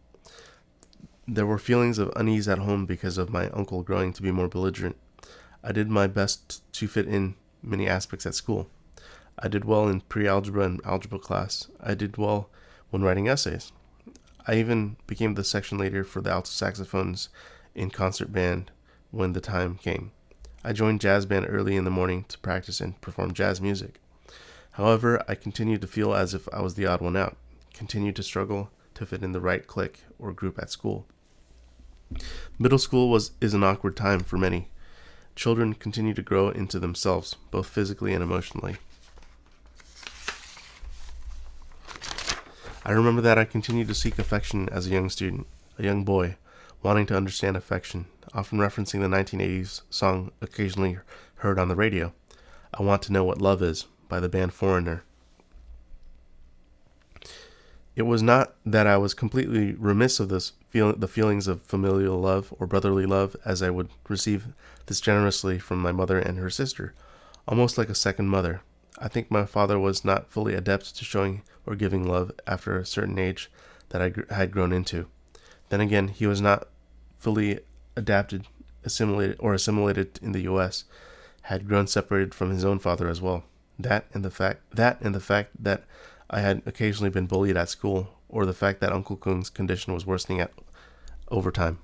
There were feelings of unease at home because of my uncle growing to be more belligerent. I did my best to fit in many aspects at school. I did well in pre-algebra and algebra class. I did well when writing essays. I even became the section leader for the alto saxophones in concert band when the time came. I joined jazz band early in the morning to practice and perform jazz music. However, I continued to feel as if I was the odd one out, continued to struggle to fit in the right clique or group at school. Middle school is an awkward time for many. Children continue to grow into themselves, both physically and emotionally. I remember that I continued to seek affection as a young student, a young boy, wanting to understand affection, often referencing the 1980s song occasionally heard on the radio, I Want to Know What Love Is, by the band Foreigner. It was not that I was completely remiss of the feelings of familial love or brotherly love, as I would receive this generously from my mother and her sister, almost like a second mother. I think my father was not fully adept to showing or giving love after a certain age that I had grown into. Then again, he was not fully assimilated in the U.S., had grown separated from his own father as well. That and the fact that I had occasionally been bullied at school, or the fact that Uncle Kung's condition was worsening over time.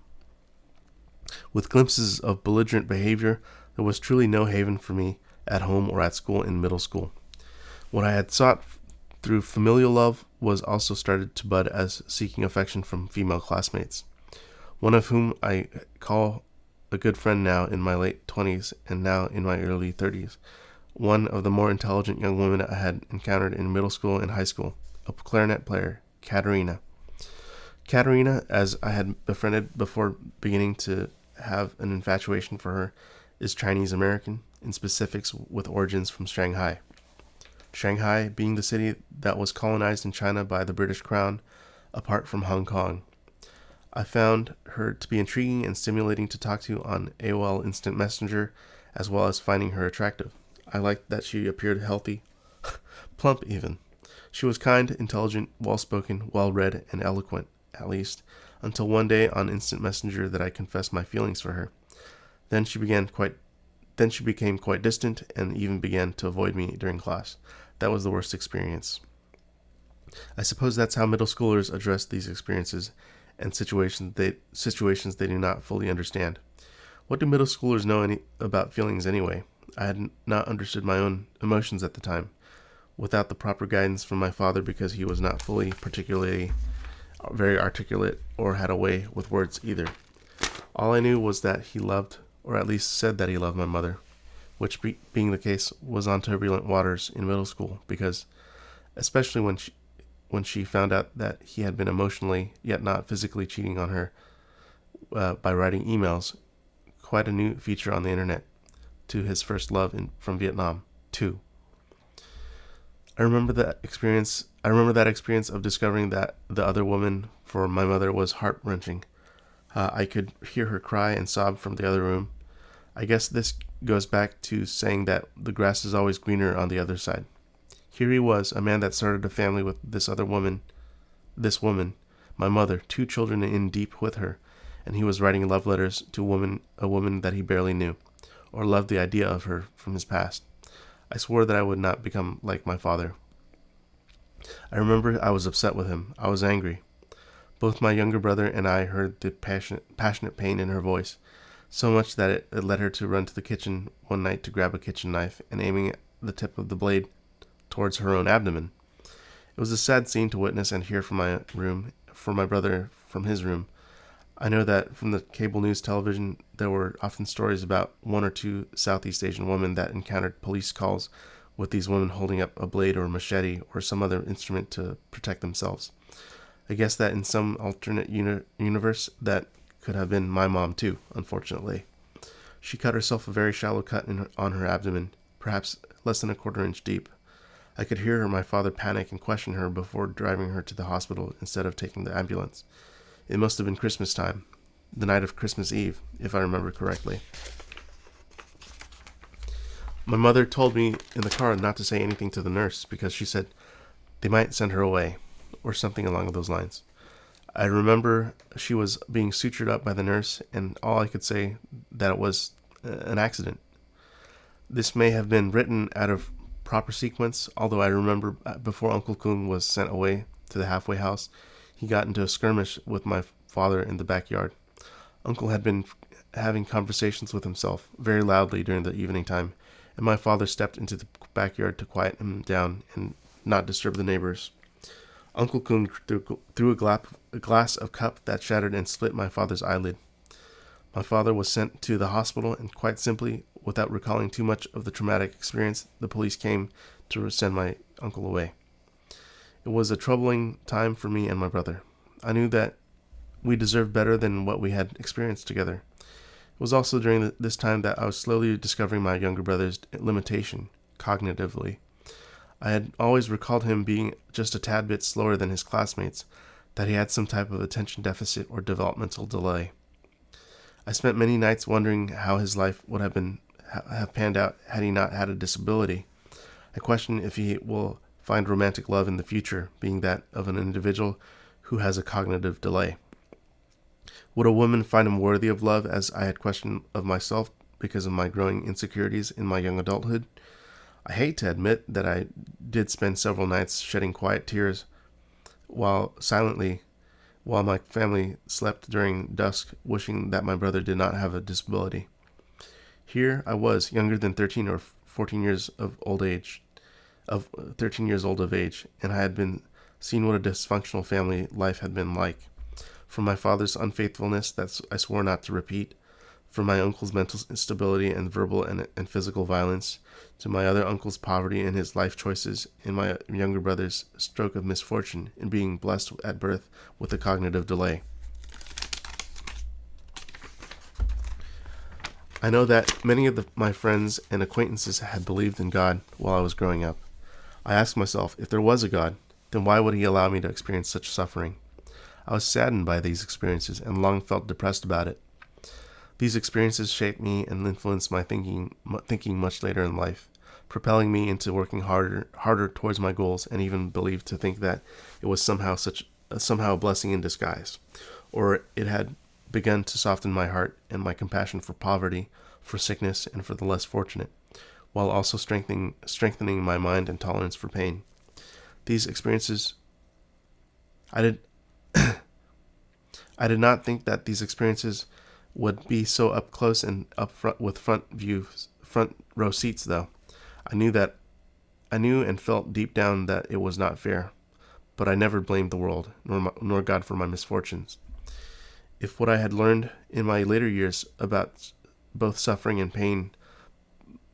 With glimpses of belligerent behavior, there was truly no haven for me at home or at school in middle school. What I had sought through familial love was also started to bud as seeking affection from female classmates, one of whom I call a good friend now in my late 20s and now in my early 30s, one of the more intelligent young women I had encountered in middle school and high school, a clarinet player, Katerina. Katerina, as I had befriended before beginning to have an infatuation for her, is Chinese American, in specifics with origins from Shanghai. Shanghai being the city that was colonized in China by the British Crown, apart from Hong Kong. I found her to be intriguing and stimulating to talk to on AOL Instant Messenger, as well as finding her attractive. I liked that she appeared healthy, plump even. She was kind, intelligent, well-spoken, well-read, and eloquent, at least, until one day on Instant Messenger that I confessed my feelings for her. Then she became quite distant and even began to avoid me during class. That was the worst experience. I suppose that's how middle schoolers address these experiences and situations they do not fully understand. What do middle schoolers know about feelings anyway? I had not understood my own emotions at the time, without the proper guidance from my father because he was not fully particularly very articulate or had a way with words either. All I knew was that he loved, or at least said that he loved my mother, which being the case was on turbulent waters in middle school because, especially when she found out that he had been emotionally yet not physically cheating on her by writing emails, quite a new feature on the internet, to his first love from Vietnam, too. I remember that experience of discovering that the other woman for my mother was heart-wrenching. I could hear her cry and sob from the other room. I guess this goes back to saying that the grass is always greener on the other side. Here he was, a man that started a family with this woman, my mother, 2 children in deep with her, and he was writing love letters to a woman that he barely knew, or loved the idea of her from his past. I swore that I would not become like my father. I remember I was upset with him. I was angry. Both my younger brother and I heard the passionate pain in her voice, so much that it led her to run to the kitchen one night to grab a kitchen knife and aiming the tip of the blade towards her own abdomen. It was a sad scene to witness and hear from my brother from his room. I know that from the cable news television, there were often stories about 1 or 2 Southeast Asian women that encountered police calls with these women holding up a blade or a machete or some other instrument to protect themselves. I guess that in some alternate universe, that could have been my mom too, unfortunately. She cut herself a very shallow cut on her abdomen, perhaps less than a quarter-inch deep. I could hear my father panic and question her before driving her to the hospital instead of taking the ambulance. It must have been Christmas time, the night of Christmas Eve, if I remember correctly. My mother told me in the car not to say anything to the nurse because she said they might send her away, or something along those lines. I remember she was being sutured up by the nurse, and all I could say that it was an accident. This may have been written out of proper sequence, although I remember before Uncle Kung was sent away to the halfway house, he got into a skirmish with my father in the backyard. Uncle had been having conversations with himself very loudly during the evening time, and my father stepped into the backyard to quiet him down and not disturb the neighbors. Uncle Kung threw a glass of cup that shattered and split my father's eyelid. My father was sent to the hospital, and quite simply, without recalling too much of the traumatic experience, the police came to send my uncle away. It was a troubling time for me and my brother. I knew that we deserved better than what we had experienced together. It was also during this time that I was slowly discovering my younger brother's limitation, cognitively. I had always recalled him being just a tad bit slower than his classmates, that he had some type of attention deficit or developmental delay. I spent many nights wondering how his life would have panned out had he not had a disability. I question if he will find romantic love in the future, being that of an individual who has a cognitive delay. Would a woman find him worthy of love, as I had questioned of myself because of my growing insecurities in my young adulthood? I hate to admit that I did spend several nights shedding quiet tears while my family slept during dusk, wishing that my brother did not have a disability. Here I was, younger than 13 or 14 years of age, and I had been seeing what a dysfunctional family life had been like. From my father's unfaithfulness that I swore not to repeat, from my uncle's mental instability and verbal and physical violence, to my other uncle's poverty and his life choices, and my younger brother's stroke of misfortune in being blessed at birth with a cognitive delay. I know that many of my friends and acquaintances had believed in God while I was growing up. I asked myself, if there was a God, then why would he allow me to experience such suffering? I was saddened by these experiences and long felt depressed about it. These experiences shaped me and influenced my thinking much later in life, propelling me into working harder towards my goals, and even believed to think that it was somehow a blessing in disguise, or it had begun to soften my heart and my compassion for poverty, for sickness, and for the less fortunate, while also strengthening my mind and tolerance for pain. These experiences, I did not think that these experiences would be so up close and up front with front row seats, though. I knew and felt deep down that it was not fair, but I never blamed the world nor God for my misfortunes. If what I had learned in my later years about both suffering and pain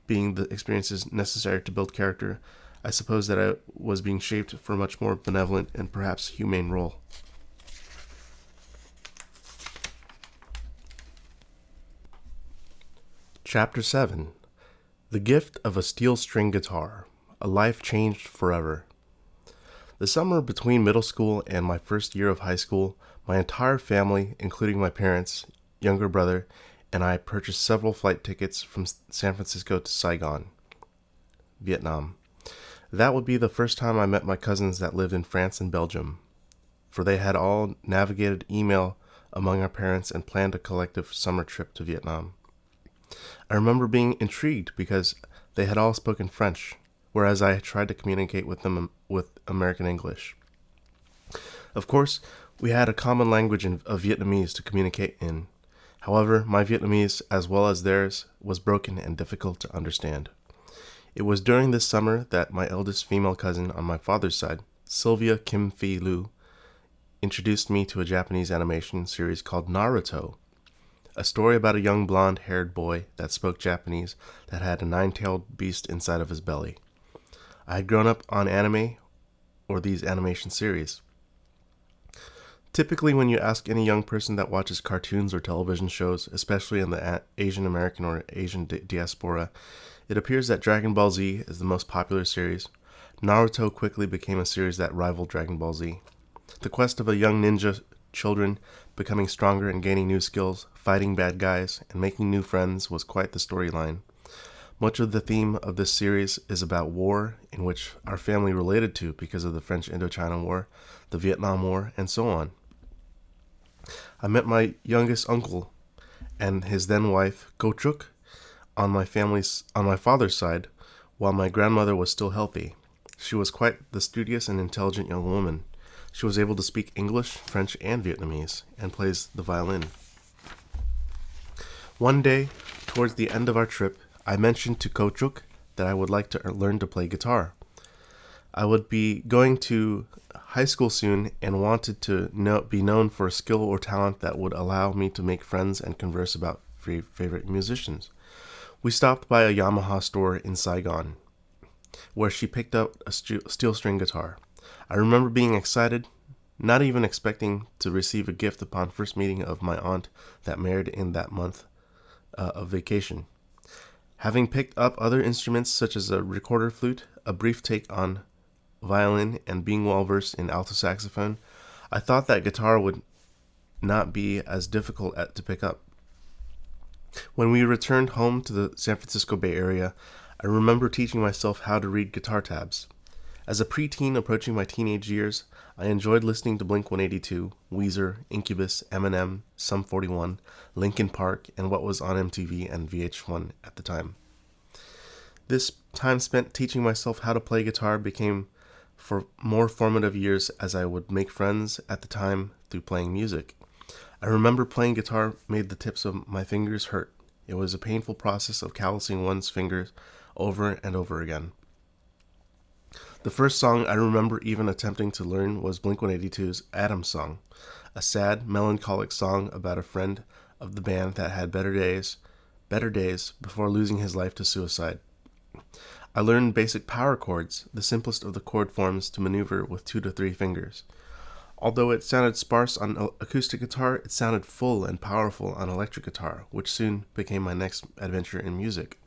being the experiences necessary to build character, I suppose that I was being shaped for a much more benevolent and perhaps humane role. Chapter 7. The Gift of a Steel String Guitar. A Life Changed Forever. The summer between middle school and my first year of high school, my entire family, including my parents, younger brother, and I purchased several flight tickets from San Francisco to Saigon, Vietnam. That would be the first time I met my cousins that lived in France and Belgium. for they had all navigated email among our parents and planned a collective summer trip to Vietnam. I remember being intrigued because they had all spoken French, whereas I had tried to communicate with them with American English. Of course, we had a common language of Vietnamese to communicate in. However, my Vietnamese, as well as theirs, was broken and difficult to understand. It was during this summer that my eldest female cousin on my father's side, Sylvia Kim Phi Lu, introduced me to a Japanese animation series called Naruto, a story about a young blonde-haired boy that spoke Japanese that had a nine-tailed beast inside of his belly. I had grown up on anime or these animation series. Typically, when you ask any young person that watches cartoons or television shows, especially in the Asian American or Asian diaspora, it appears that Dragon Ball Z is the most popular series. Naruto quickly became a series that rivaled Dragon Ball Z. The quest of a young ninja children becoming stronger and gaining new skills, fighting bad guys, and making new friends was quite the storyline. Much of the theme of this series is about war, in which our family related to because of the French Indochina War, the Vietnam War, and so on. I met my youngest uncle and his then wife, Go Chuk, on my father's side, while my grandmother was still healthy. She was quite the studious and intelligent young woman. She was able to speak English, French, and Vietnamese, and plays the violin. One day, towards the end of our trip, I mentioned to Ko Chuk that I would like to learn to play guitar. I would be going to high school soon and wanted to be known for a skill or talent that would allow me to make friends and converse about favorite musicians. We stopped by a Yamaha store in Saigon, where she picked up a steel string guitar. I remember being excited, not even expecting to receive a gift upon first meeting of my aunt that married in that month of vacation. Having picked up other instruments such as a recorder flute, a brief take on violin, and being well versed in alto saxophone, I thought that guitar would not be as difficult to pick up. When we returned home to the San Francisco Bay Area, I remember teaching myself how to read guitar tabs. As a preteen approaching my teenage years, I enjoyed listening to Blink-182, Weezer, Incubus, Eminem, Sum 41, Linkin Park, and what was on MTV and VH1 at the time. This time spent teaching myself how to play guitar became for more formative years as I would make friends at the time through playing music. I remember playing guitar made the tips of my fingers hurt. It was a painful process of callousing one's fingers over and over again. The first song I remember even attempting to learn was Blink-182's Adam's Song, a sad, melancholic song about a friend of the band that had better days before losing his life to suicide. I learned basic power chords, the simplest of the chord forms to maneuver with 2 to 3 fingers. Although it sounded sparse on acoustic guitar, it sounded full and powerful on electric guitar, which soon became my next adventure in music.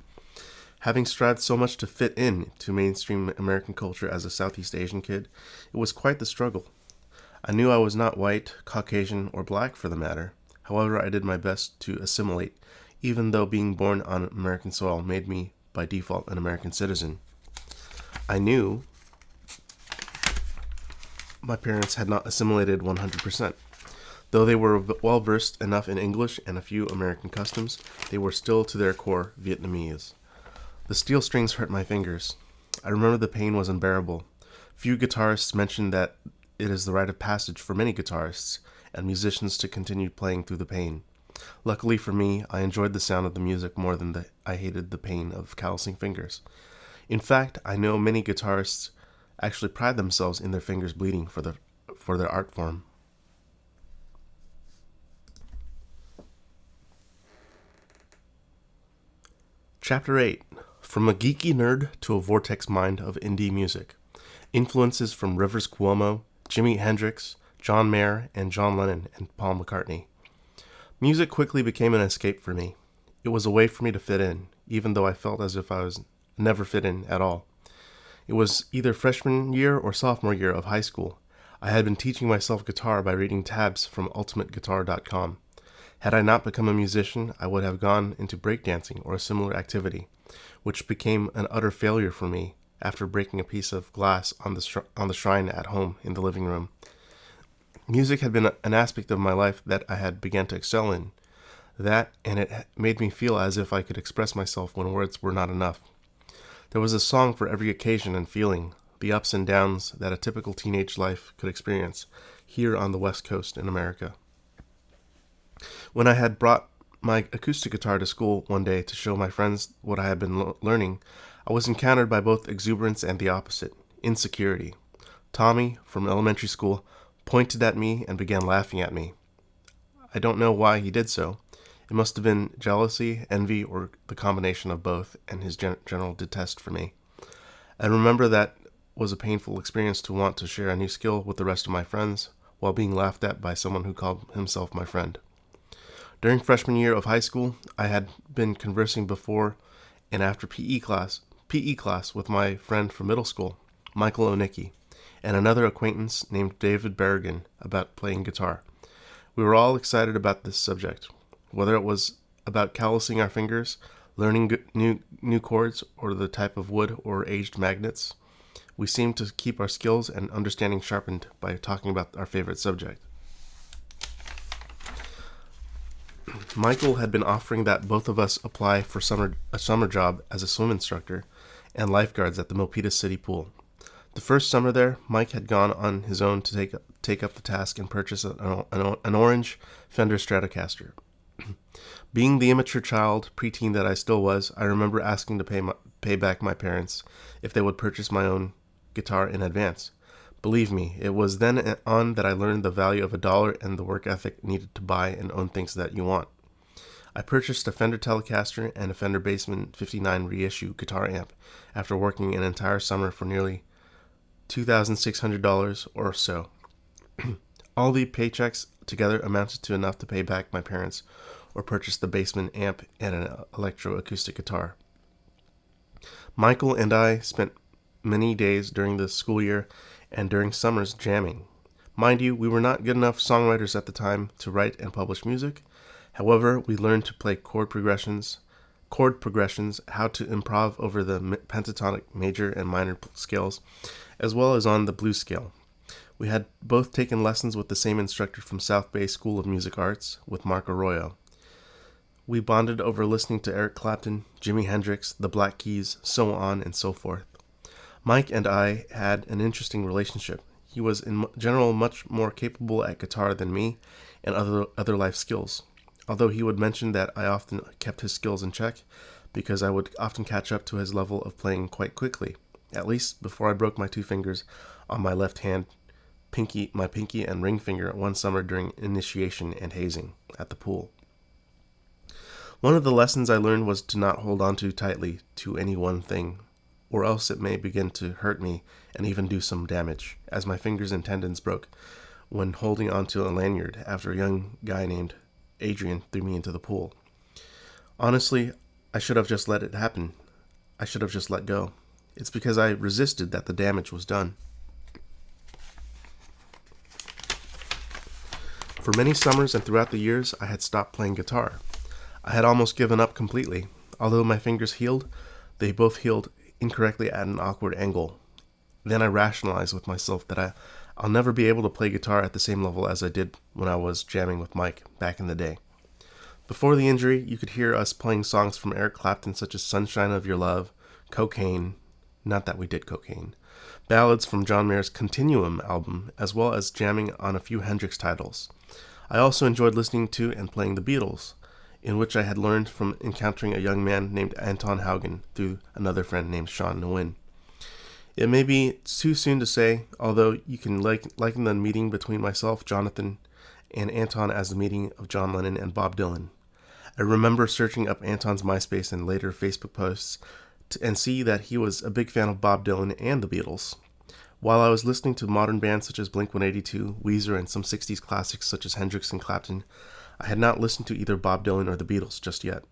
Having strived so much to fit in to mainstream American culture as a Southeast Asian kid, it was quite the struggle. I knew I was not white, Caucasian, or black for the matter. However, I did my best to assimilate, even though being born on American soil made me, by default, an American citizen. I knew my parents had not assimilated 100%. Though they were well versed enough in English and a few American customs, they were still to their core Vietnamese. The steel strings hurt my fingers. I remember the pain was unbearable. Few guitarists mention that it is the rite of passage for many guitarists and musicians to continue playing through the pain. Luckily for me, I enjoyed the sound of the music more than I hated the pain of callousing fingers. In fact, I know many guitarists actually pride themselves in their fingers bleeding for their art form. Chapter 8. From a geeky nerd to a vortex mind of indie music. Influences from Rivers Cuomo, Jimi Hendrix, John Mayer, and John Lennon and Paul McCartney. Music quickly became an escape for me. It was a way for me to fit in, even though I felt as if I was never fit in at all. It was either freshman year or sophomore year of high school. I had been teaching myself guitar by reading tabs from ultimateguitar.com. Had I not become a musician, I would have gone into breakdancing or a similar activity, which became an utter failure for me after breaking a piece of glass on the shrine at home in the living room. Music had been an aspect of my life that I had begun to excel in. That, and it made me feel as if I could express myself when words were not enough. There was a song for every occasion and feeling, the ups and downs that a typical teenage life could experience here on the West Coast in America. When I had brought my acoustic guitar to school one day to show my friends what I had been learning, I was encountered by both exuberance and the opposite, insecurity. Tommy, from elementary school, pointed at me and began laughing at me. I don't know why he did so. It must have been jealousy, envy, or the combination of both, and his general detest for me. I remember that was a painful experience to want to share a new skill with the rest of my friends, while being laughed at by someone who called himself my friend. During freshman year of high school, I had been conversing before and after PE class with my friend from middle school, Michael Onicki, and another acquaintance named David Berrigan about playing guitar. We were all excited about this subject, whether it was about callousing our fingers, learning new chords, or the type of wood or aged magnets. We seemed to keep our skills and understanding sharpened by talking about our favorite subject. Michael had been offering that both of us apply for a summer job as a swim instructor and lifeguards at the Milpitas City Pool. The first summer there, Mike had gone on his own to take up the task and purchase an orange Fender Stratocaster. Being the immature child, preteen that I still was, I remember asking to pay back my parents if they would purchase my own guitar in advance. Believe me, it was then on that I learned the value of $1 and the work ethic needed to buy and own things that you want. I purchased a Fender Telecaster and a Fender Bassman 59 reissue guitar amp after working an entire summer for nearly $2,600 or so. All the paychecks together amounted to enough to pay back my parents or purchase the Bassman amp and an electroacoustic guitar. Michael and I spent many days during the school year and during summers jamming. Mind you, we were not good enough songwriters at the time to write and publish music. However, we learned to play chord progressions, how to improv over the pentatonic major and minor scales, as well as on the blues scale. We had both taken lessons with the same instructor from South Bay School of Music Arts, with Mark Arroyo. We bonded over listening to Eric Clapton, Jimi Hendrix, the Black Keys, so on and so forth. Mike and I had an interesting relationship. He was in general much more capable at guitar than me and other life skills, although he would mention that I often kept his skills in check because I would often catch up to his level of playing quite quickly, at least before I broke my 2 fingers on my left hand, my pinky and ring finger one summer during initiation and hazing at the pool. One of the lessons I learned was to not hold on too tightly to any one thing, or else it may begin to hurt me and even do some damage, as my fingers and tendons broke when holding onto a lanyard after a young guy named Adrian threw me into the pool. Honestly, I should have just let it happen. I should have just let go. It's because I resisted that the damage was done. For many summers and throughout the years, I had stopped playing guitar. I had almost given up completely. Although my fingers healed, they both healed incorrectly at an awkward angle. Then I rationalized with myself that I'll never be able to play guitar at the same level as I did when I was jamming with Mike back in the day. Before the injury, you could hear us playing songs from Eric Clapton such as Sunshine of Your Love, Cocaine, not that we did cocaine, ballads from John Mayer's Continuum album, as well as jamming on a few Hendrix titles. I also enjoyed listening to and playing the Beatles, in which I had learned from encountering a young man named Anton Haugen through another friend named Sean Nguyen. It may be too soon to say, although you can liken the meeting between myself, Jonathan, and Anton as the meeting of John Lennon and Bob Dylan. I remember searching up Anton's MySpace and later Facebook posts and see that he was a big fan of Bob Dylan and the Beatles. While I was listening to modern bands such as Blink-182, Weezer, and some 60s classics such as Hendrix and Clapton, I had not listened to either Bob Dylan or the Beatles just yet.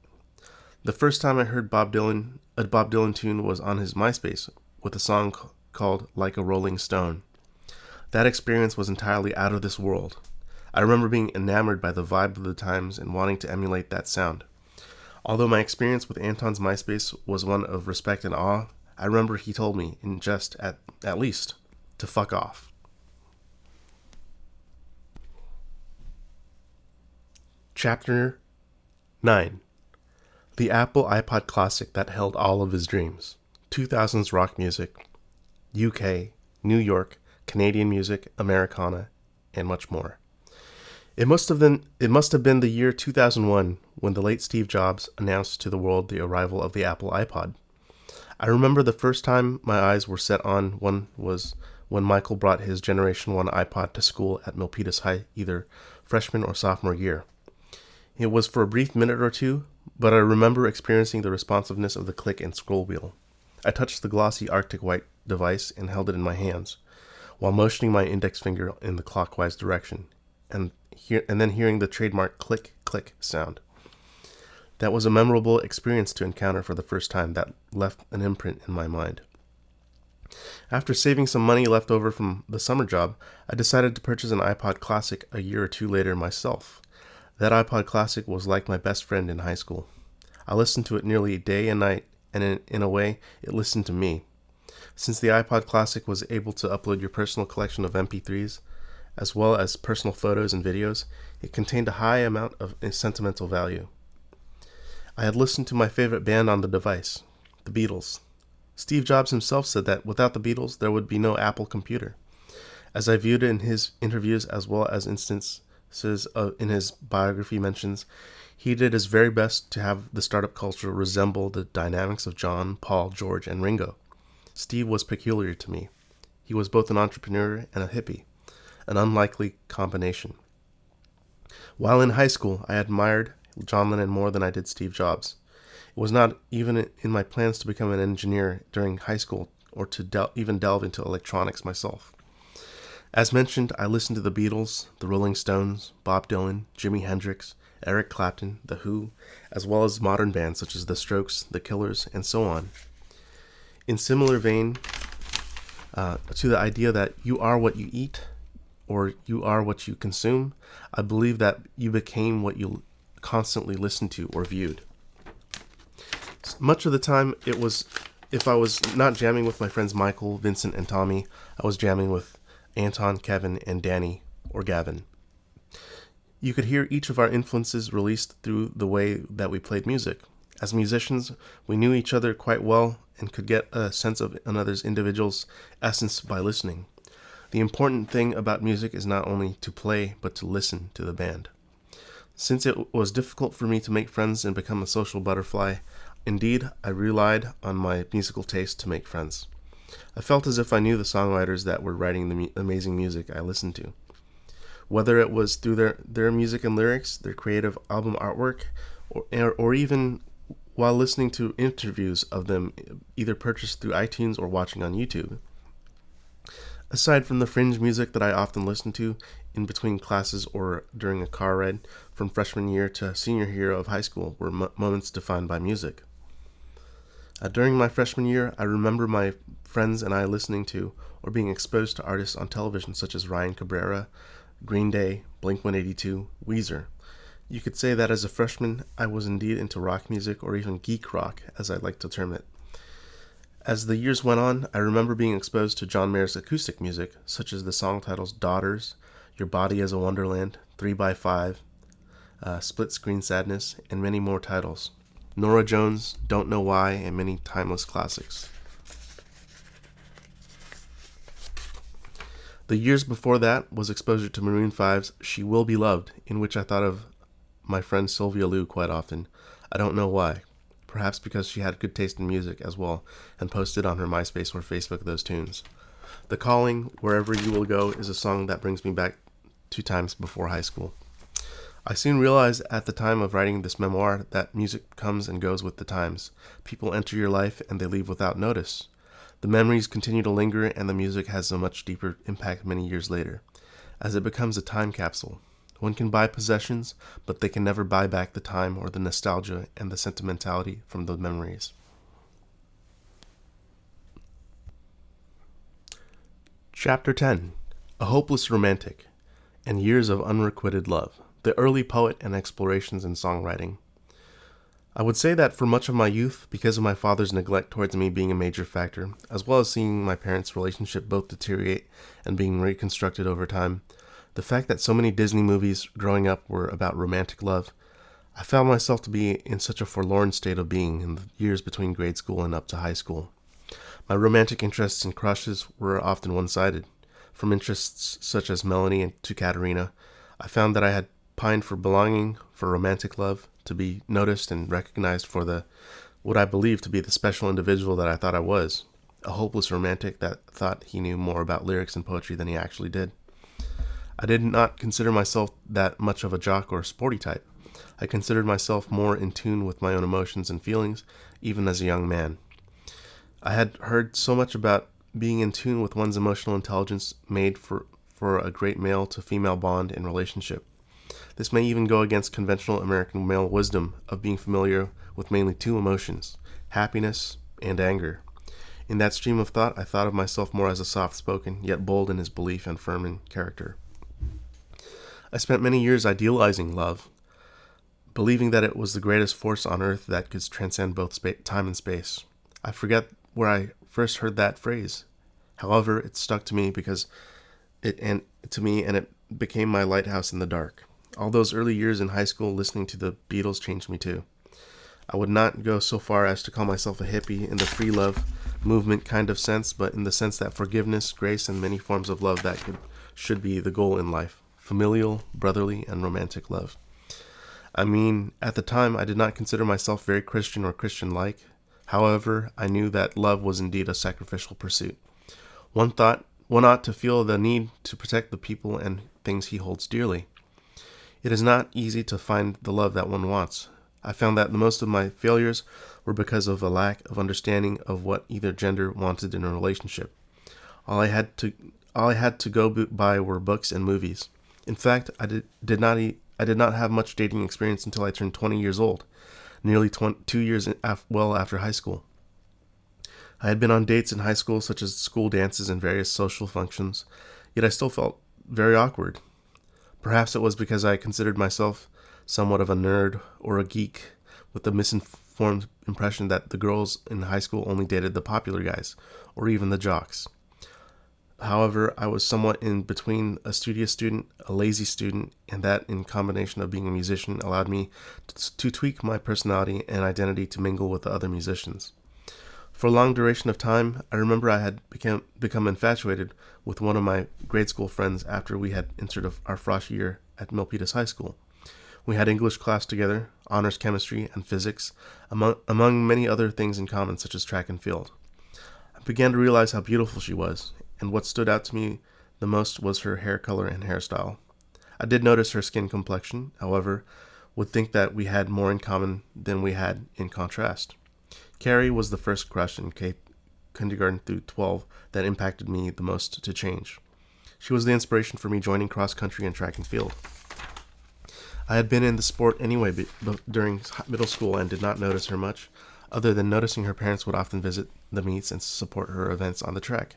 The first time I heard a Bob Dylan tune was on his MySpace with a song called Like a Rolling Stone. That experience was entirely out of this world. I remember being enamored by the vibe of the times and wanting to emulate that sound. Although my experience with Anton's MySpace was one of respect and awe, I remember he told me, in jest at least, to fuck off. Chapter 9. The Apple iPod Classic that held all of his dreams. 2000s rock music, UK, New York, Canadian music, Americana, and much more. It must have been the year 2001 when the late Steve Jobs announced to the world the arrival of the Apple iPod. I remember the first time my eyes were set on one was when Michael brought his Generation 1 iPod to school at Milpitas High, either freshman or sophomore year. It was for a brief minute or two, but I remember experiencing the responsiveness of the click and scroll wheel. I touched the glossy Arctic White device and held it in my hands, while motioning my index finger in the clockwise direction, and then hearing the trademark click-click sound. That was a memorable experience to encounter for the first time that left an imprint in my mind. After saving some money left over from the summer job, I decided to purchase an iPod Classic a year or two later myself. That iPod Classic was like my best friend in high school. I listened to it nearly day and night, and in a way, it listened to me. Since the iPod Classic was able to upload your personal collection of MP3s, as well as personal photos and videos, it contained a high amount of sentimental value. I had listened to my favorite band on the device, the Beatles. Steve Jobs himself said that without the Beatles, there would be no Apple computer. As I viewed it in his interviews as well as instances in his biography mentions, he did his very best to have the startup culture resemble the dynamics of John, Paul, George, and Ringo. Steve was peculiar to me. He was both an entrepreneur and a hippie, an unlikely combination. While in high school, I admired John Lennon more than I did Steve Jobs. It was not even in my plans to become an engineer during high school or to even delve into electronics myself. As mentioned, I listened to the Beatles, the Rolling Stones, Bob Dylan, Jimi Hendrix, Eric Clapton, The Who, as well as modern bands such as The Strokes, The Killers, and so on. In similar vein to the idea that you are what you eat, or you are what you consume, I believe that you became what you constantly listened to or viewed. Much of the time, it was, if I was not jamming with my friends Michael, Vincent, and Tommy, I was jamming with Anton, Kevin, and Danny, or Gavin. You could hear each of our influences released through the way that we played music. As musicians, we knew each other quite well and could get a sense of another's individual's essence by listening. The important thing about music is not only to play, but to listen to the band. Since it was difficult for me to make friends and become a social butterfly, indeed, I relied on my musical taste to make friends. I felt as if I knew the songwriters that were writing the amazing music I listened to. Whether it was through their music and lyrics, their creative album artwork, or even while listening to interviews of them either purchased through iTunes or watching on YouTube. Aside from the fringe music that I often listened to in between classes or during a car ride from freshman year to senior year of high school were moments defined by music. During my freshman year, I remember my friends and I listening to or being exposed to artists on television such as Ryan Cabrera, Green Day, Blink-182, Weezer. You could say that as a freshman, I was indeed into rock music, or even geek rock, as I like to term it. As the years went on, I remember being exposed to John Mayer's acoustic music, such as the song titles Daughters, Your Body as a Wonderland, 3x5, Split Screen Sadness, and many more titles. Norah Jones, Don't Know Why, and many timeless classics. The years before that was exposure to Maroon 5's She Will Be Loved, in which I thought of my friend Sylvia Lou quite often. I don't know why. Perhaps because she had good taste in music as well, and posted on her MySpace or Facebook those tunes. The Calling, Wherever You Will Go, is a song that brings me back to times before high school. I soon realized at the time of writing this memoir that music comes and goes with the times. People enter your life and they leave without notice. The memories continue to linger, and the music has a much deeper impact many years later, as it becomes a time capsule. One can buy possessions, but they can never buy back the time or the nostalgia and the sentimentality from the memories. Chapter 10. A Hopeless Romantic, and Years of Unrequited Love, the Early Poet and Explorations in Songwriting. I would say that for much of my youth, because of my father's neglect towards me being a major factor, as well as seeing my parents' relationship both deteriorate and being reconstructed over time, The fact that so many Disney movies growing up were about romantic love, I found myself to be in such a forlorn state of being in the years between grade school and up to high school. My romantic interests and crushes were often one-sided. From interests such as Melanie and to Katerina, I found that I had pined for belonging, for romantic love, to be noticed and recognized for what I believed to be the special individual that I thought I was, a hopeless romantic that thought he knew more about lyrics and poetry than he actually did. I did not consider myself that much of a jock or sporty type. I considered myself more in tune with my own emotions and feelings, even as a young man. I had heard so much about being in tune with one's emotional intelligence made for a great male to female bond in relationship. This may even go against conventional American male wisdom of being familiar with mainly two emotions, happiness and anger. In that stream of thought, I thought of myself more as a soft-spoken, yet bold in his belief and firm in character. I spent many years idealizing love, believing that it was the greatest force on earth that could transcend both time and space. I forget where I first heard that phrase. However, it stuck to me and it became my lighthouse in the dark. All those early years in high school listening to the Beatles changed me too. I would not go so far as to call myself a hippie in the free love movement kind of sense, but in the sense that forgiveness, grace, and many forms of love should be the goal in life. Familial, brotherly, and romantic love. I mean, at the time, I did not consider myself very Christian or Christian-like. However, I knew that love was indeed a sacrificial pursuit. One ought to feel the need to protect the people and things he holds dearly. It is not easy to find the love that one wants. I found that most of my failures were because of a lack of understanding of what either gender wanted in a relationship. All I had to go by were books and movies. In fact, I did not have much dating experience until I turned 20 years old, nearly 2 years well after high school. I had been on dates in high school, such as school dances and various social functions, yet I still felt very awkward. Perhaps it was because I considered myself somewhat of a nerd or a geek, with the misinformed impression that the girls in high school only dated the popular guys, or even the jocks. However, I was somewhat in between a studious student, a lazy student, and that in combination of being a musician allowed me to tweak my personality and identity to mingle with the other musicians. For a long duration of time, I remember I had become infatuated with one of my grade school friends after we had entered our freshman year at Milpitas High School. We had English class together, honors chemistry and physics, among many other things in common, such as track and field. I began to realize how beautiful she was, and what stood out to me the most was her hair color and hairstyle. I did notice her skin complexion, however, would think that we had more in common than we had in contrast. Carrie was the first crush in kindergarten through 12 that impacted me the most to change. She was the inspiration for me joining cross country and track and field. I had been in the sport anyway during middle school and did not notice her much, other than noticing her parents would often visit the meets and support her events on the track.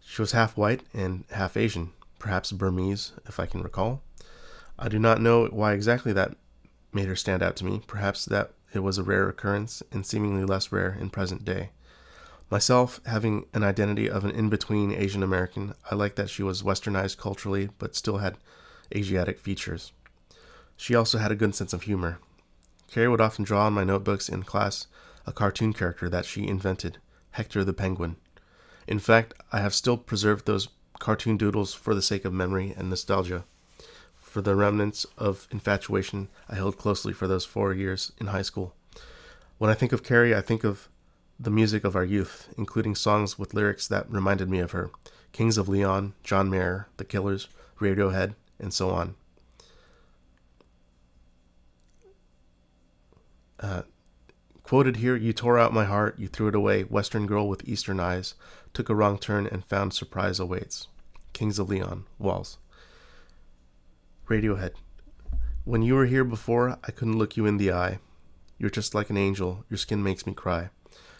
She was half white and half Asian, perhaps Burmese, if I can recall. I do not know why exactly that made her stand out to me. Perhaps that it was a rare occurrence and seemingly less rare in present day. Myself, having an identity of an in-between Asian American, I liked that she was westernized culturally but still had Asiatic features. She also had a good sense of humor. Carrie would often draw on my notebooks in class a cartoon character that she invented, Hector the Penguin. In fact, I have still preserved those cartoon doodles for the sake of memory and nostalgia, for the remnants of infatuation I held closely for those 4 years in high school. When I think of Carrie, I think of the music of our youth, including songs with lyrics that reminded me of her, Kings of Leon, John Mayer, The Killers, Radiohead, and so on. Quoted here, "You tore out my heart, you threw it away, Western girl with Eastern eyes, took a wrong turn and found surprise awaits." Kings of Leon, Walls. Radiohead. "When you were here before, I couldn't look you in the eye. You're just like an angel, your skin makes me cry.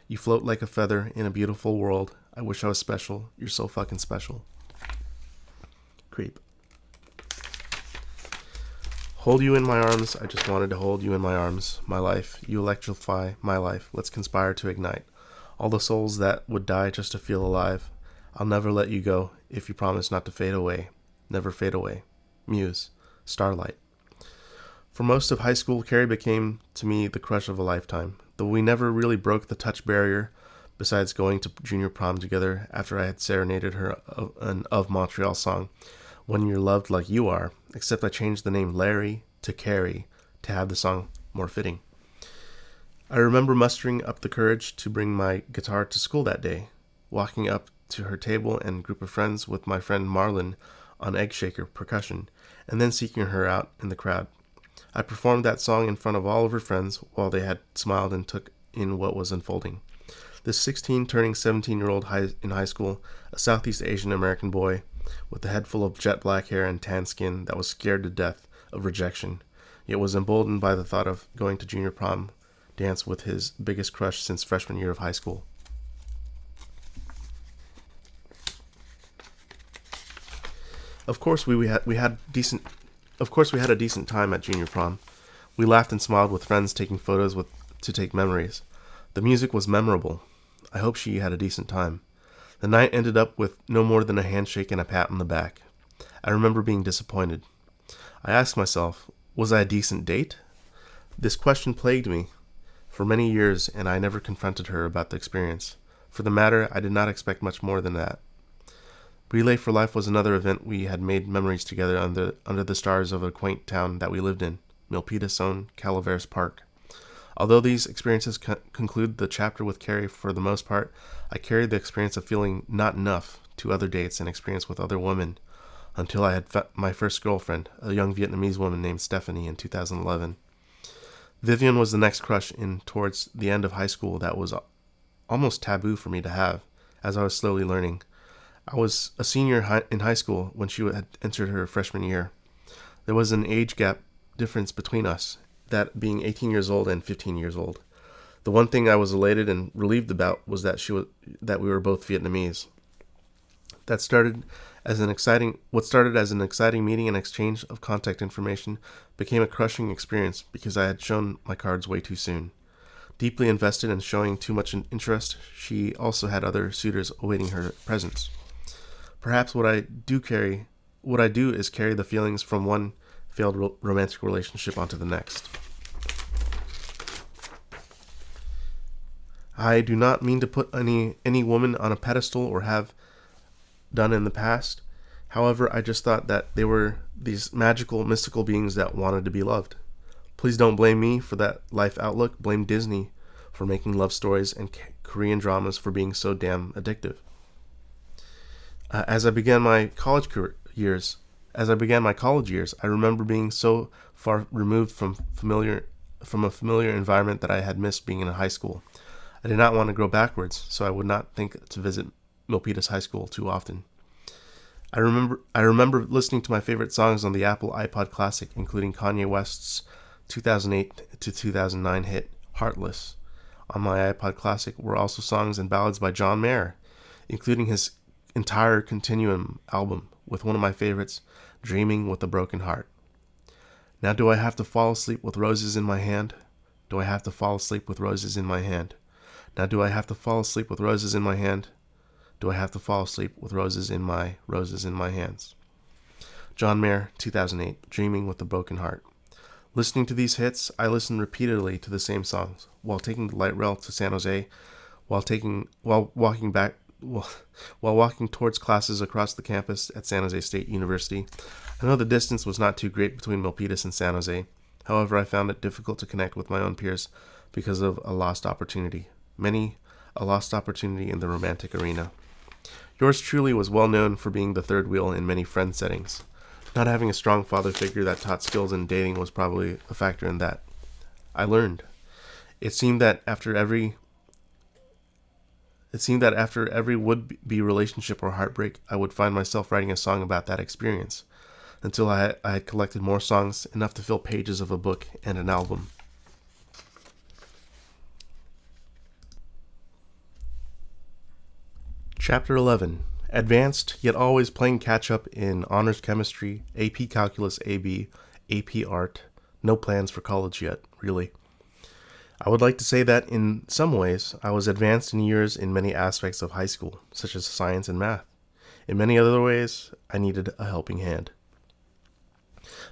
You float like a feather in a beautiful world. I wish I was special, you're so fucking special." Creep. "Hold you in my arms, I just wanted to hold you in my arms. My life, you electrify my life. Let's conspire to ignite all the souls that would die just to feel alive. I'll never let you go if you promise not to fade away. Never fade away." Muse, Starlight. For most of high school, Carrie became, to me, the crush of a lifetime, though we never really broke the touch barrier, besides going to junior prom together after I had serenaded her an Of Montreal song, When You're Loved Like You Are, except I changed the name Larry to Carrie to have the song more fitting. I remember mustering up the courage to bring my guitar to school that day, walking up to her table and group of friends with my friend Marlon on egg shaker percussion, and then seeking her out in the crowd. I performed that song in front of all of her friends while they had smiled and took in what was unfolding. This 16 turning 17-year-old in high school, a Southeast Asian American boy with a head full of jet black hair and tan skin that was scared to death of rejection, yet was emboldened by the thought of going to junior prom dance with his biggest crush since freshman year of high school. Of course we had a decent time at junior prom. We laughed and smiled with friends taking photos to take memories. The music was memorable. I hope she had a decent time. The night ended up with no more than a handshake and a pat on the back. I remember being disappointed. I asked myself, was I a decent date? This question plagued me for many years, and I never confronted her about the experience. For the matter, I did not expect much more than that. Relay for Life was another event we had made memories together under the stars of a quaint town that we lived in, Milpitas' own Calaveras Park. Although these experiences conclude the chapter with Carrie for the most part, I carried the experience of feeling not enough to other dates and experience with other women until I had my first girlfriend, a young Vietnamese woman named Stephanie, in 2011. Vivian was the next crush towards the end of high school that was almost taboo for me to have, as I was slowly learning. I was a senior in high school when she had entered her freshman year. There was an age gap difference between us, that being 18 years old and 15 years old. The one thing I was elated and relieved about was that we were both Vietnamese. What started as an exciting meeting and exchange of contact information became a crushing experience because I had shown my cards way too soon. Deeply invested and showing too much interest, she also had other suitors awaiting her presence. Perhaps what I do is carry the feelings from one failed romantic relationship onto the next. I do not mean to put any woman on a pedestal or have done in the past. However, I just thought that they were these magical, mystical beings that wanted to be loved. Please don't blame me for that life outlook. Blame Disney for making love stories and Korean dramas for being so damn addictive. As I began my college years, I remember being so far removed from a familiar environment that I had missed being in high school. I did not want to go backwards, so I would not think to visit Milpitas High School too often. I remember listening to my favorite songs on the Apple iPod Classic, including Kanye West's 2008 to 2009 hit Heartless. On my iPod Classic were also songs and ballads by John Mayer, including his entire Continuum album, with one of my favorites, Dreaming with a Broken Heart. Now do I have to fall asleep with roses in my hand? Do I have to fall asleep with roses in my hand? Now do I have to fall asleep with roses in my hand? Do I have to fall asleep with roses in my hands? John Mayer, 2008, Dreaming with a Broken Heart. Listening to these hits, I listened repeatedly to the same songs while taking the light rail to San Jose, while walking towards classes across the campus at San Jose State University. I know the distance was not too great between Milpitas and San Jose. However, I found it difficult to connect with my own peers because of a lost opportunity. A lost opportunity in the romantic arena. Yours truly was well known for being the third wheel in many friend settings. Not having a strong father figure that taught skills in dating was probably a factor in that. I learned. It seemed that after every would-be relationship or heartbreak, I would find myself writing a song about that experience, until I had collected more songs, enough to fill pages of a book and an album. Chapter 11. Advanced, yet always playing catch-up in honors chemistry, AP Calculus AB, AP Art. No plans for college yet, really. I would like to say that in some ways, I was advanced in years in many aspects of high school, such as science and math. In many other ways, I needed a helping hand.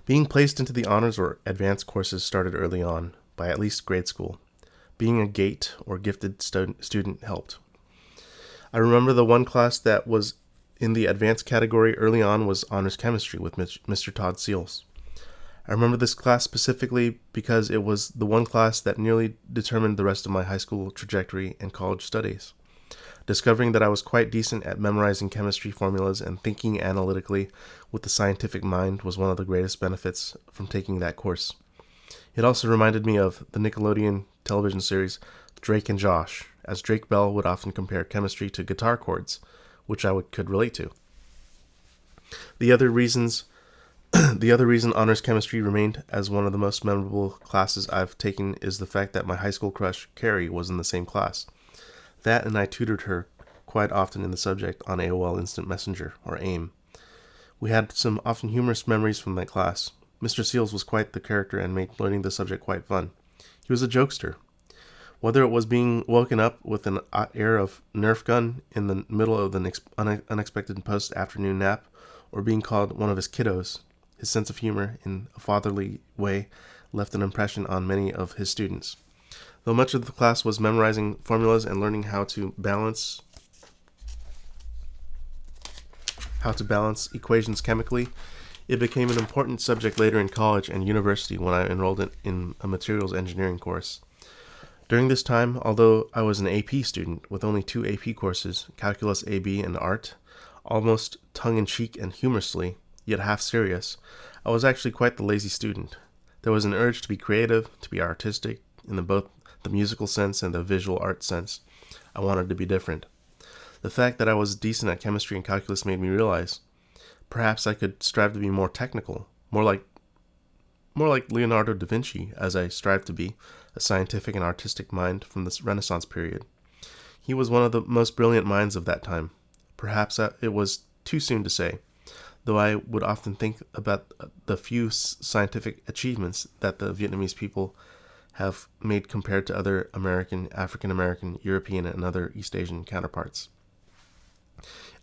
Being placed into the honors or advanced courses started early on, by at least grade school. Being a GATE or gifted student helped. I remember the one class that was in the advanced category early on was honors chemistry with Mr. Todd Seals. I remember this class specifically because it was the one class that nearly determined the rest of my high school trajectory and college studies. Discovering that I was quite decent at memorizing chemistry formulas and thinking analytically with the scientific mind was one of the greatest benefits from taking that course. It also reminded me of the Nickelodeon television series Drake and Josh, as Drake Bell would often compare chemistry to guitar chords, which I could relate to. The other reason honors chemistry remained as one of the most memorable classes I've taken is the fact that my high school crush, Carrie, was in the same class. That and I tutored her quite often in the subject on AOL Instant Messenger, or AIM. We had some often humorous memories from that class. Mr. Seals was quite the character and made learning the subject quite fun. He was a jokester. Whether it was being woken up with an air of Nerf gun in the middle of the unexpected post-afternoon nap, or being called one of his kiddos, his sense of humor in a fatherly way left an impression on many of his students. Though much of the class was memorizing formulas and learning how to balance equations chemically, it became an important subject later in college and university when I enrolled in a materials engineering course. During this time, although I was an AP student with only 2 AP courses, Calculus AB and Art, almost tongue-in-cheek and humorously, yet half serious, I was actually quite the lazy student. There was an urge to be creative, to be artistic, in both the musical sense and the visual art sense. I wanted to be different. The fact that I was decent at chemistry and calculus made me realize perhaps I could strive to be more technical, more like Leonardo da Vinci, as I strived to be, a scientific and artistic mind from the Renaissance period. He was one of the most brilliant minds of that time. Perhaps it was too soon to say, though I would often think about the few scientific achievements that the Vietnamese people have made compared to other American, African American, European, and other East Asian counterparts.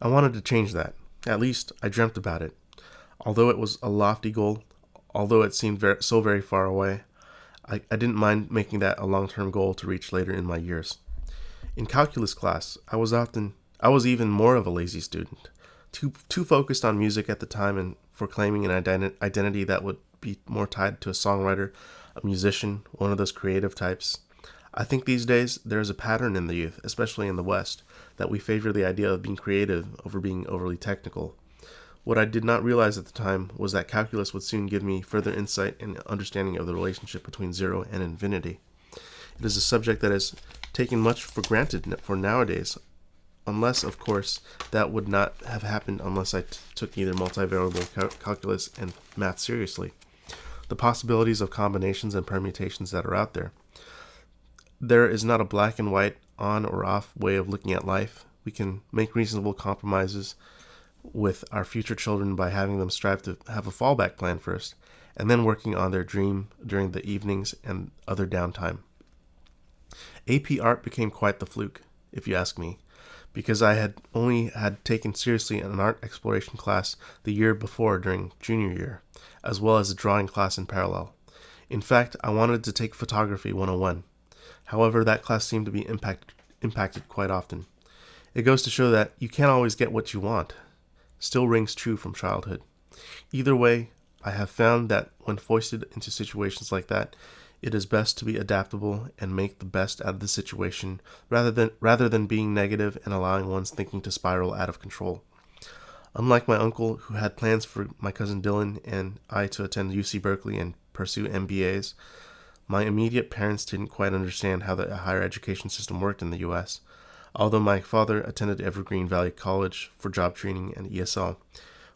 I wanted to change that. At least I dreamt about it. Although it was a lofty goal, although it seemed so very far away, I didn't mind making that a long-term goal to reach later in my years. In calculus class, I was even more of a lazy student, too focused on music at the time and for claiming an identity that would be more tied to a songwriter, a musician, one of those creative types. I think these days there is a pattern in the youth, especially in the West, that we favor the idea of being creative over being overly technical. What I did not realize at the time was that calculus would soon give me further insight and understanding of the relationship between zero and infinity. It is a subject that is taken much for granted for nowadays, unless, of course, that would not have happened unless I took either multivariable calculus and math seriously. The possibilities of combinations and permutations that are out there. There is not a black and white, on or off way of looking at life. We can make reasonable compromises with our future children by having them strive to have a fallback plan first, and then working on their dream during the evenings and other downtime. AP Art became quite the fluke, if you ask me, because I had only taken seriously an art exploration class the year before during junior year, as well as a drawing class in parallel. In fact, I wanted to take Photography 101. However, that class seemed to be impacted quite often. It goes to show that you can't always get what you want. Still rings true from childhood. Either way, I have found that when foisted into situations like that, it is best to be adaptable and make the best out of the situation rather than being negative and allowing one's thinking to spiral out of control. Unlike my uncle, who had plans for my cousin Dylan and I to attend UC Berkeley and pursue MBAs, my immediate parents didn't quite understand how the higher education system worked in the U.S. Although my father attended Evergreen Valley College for job training and ESL,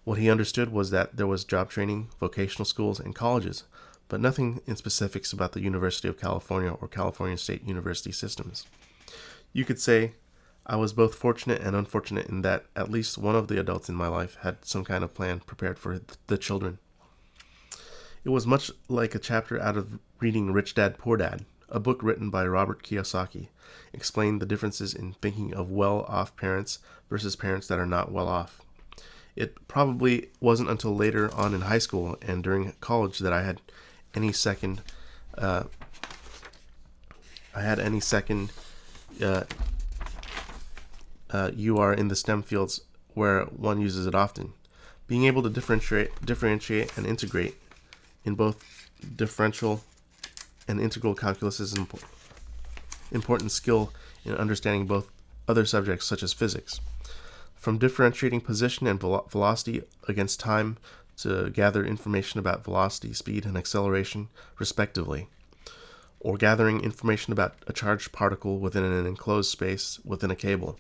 what he understood was that there was job training, vocational schools, and colleges, but nothing in specifics about the University of California or California State University systems. You could say I was both fortunate and unfortunate in that at least one of the adults in my life had some kind of plan prepared for the children. It was much like a chapter out of reading Rich Dad, Poor Dad, a book written by Robert Kiyosaki, explained the differences in thinking of well-off parents versus parents that are not well-off. It probably wasn't until later on in high school and during college that any second uh, I had any second uh, you are in the STEM fields where one uses it often. Being able to differentiate and integrate in both differential and integral calculus is an important skill in understanding both other subjects such as physics. From differentiating position and velocity against time to gather information about velocity, speed, and acceleration, respectively, or gathering information about a charged particle within an enclosed space within a cable.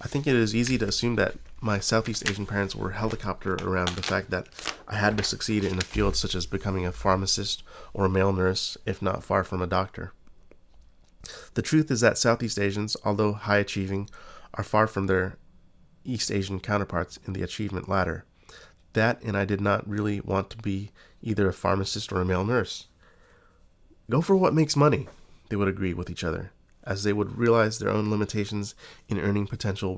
I think it is easy to assume that my Southeast Asian parents were helicopter around the fact that I had to succeed in a field such as becoming a pharmacist or a male nurse, if not far from a doctor. The truth is that Southeast Asians, although high achieving, are far from their East Asian counterparts in the achievement ladder. That, and I did not really want to be either a pharmacist or a male nurse. Go for what makes money, they would agree with each other, as they would realize their own limitations in earning potential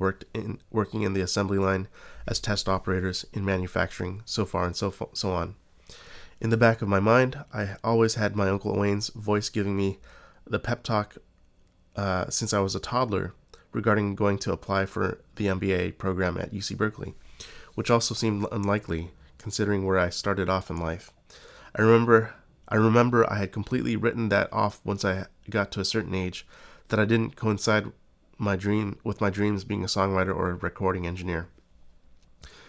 working in the assembly line as test operators in manufacturing, so far and so on. In the back of my mind, I always had my Uncle Wayne's voice giving me the pep talk since I was a toddler regarding going to apply for the MBA program at UC Berkeley, which also seemed unlikely considering where I started off in life. I remember I had completely written that off once I got to a certain age, that I didn't coincide with my dreams being a songwriter or a recording engineer.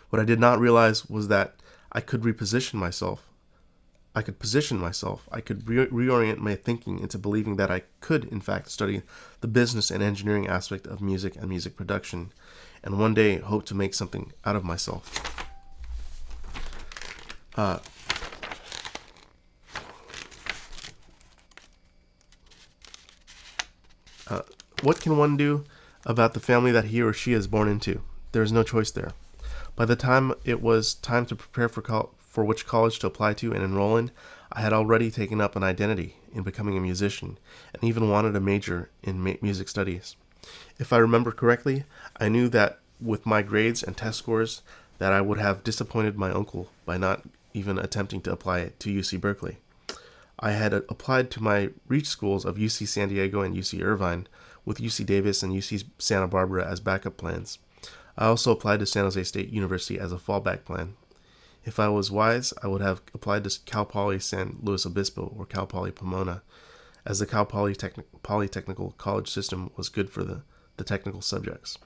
What I did not realize was that I could position myself. I could reorient my thinking into believing that I could, in fact, study the business and engineering aspect of music and music production, and one day hope to make something out of myself. What can one do about the family that he or she is born into? There is no choice there. By the time it was time to prepare for which college to apply to and enroll in, I had already taken up an identity in becoming a musician and even wanted a major in music studies. If I remember correctly, I knew that with my grades and test scores that I would have disappointed my uncle by not even attempting to apply to UC Berkeley. I had applied to my reach schools of UC San Diego and UC Irvine, with UC Davis and UC Santa Barbara as backup plans. I also applied to San Jose State University as a fallback plan. If I was wise, I would have applied to Cal Poly San Luis Obispo or Cal Poly Pomona, as the Cal Poly Polytechnical College system was good for the technical subjects.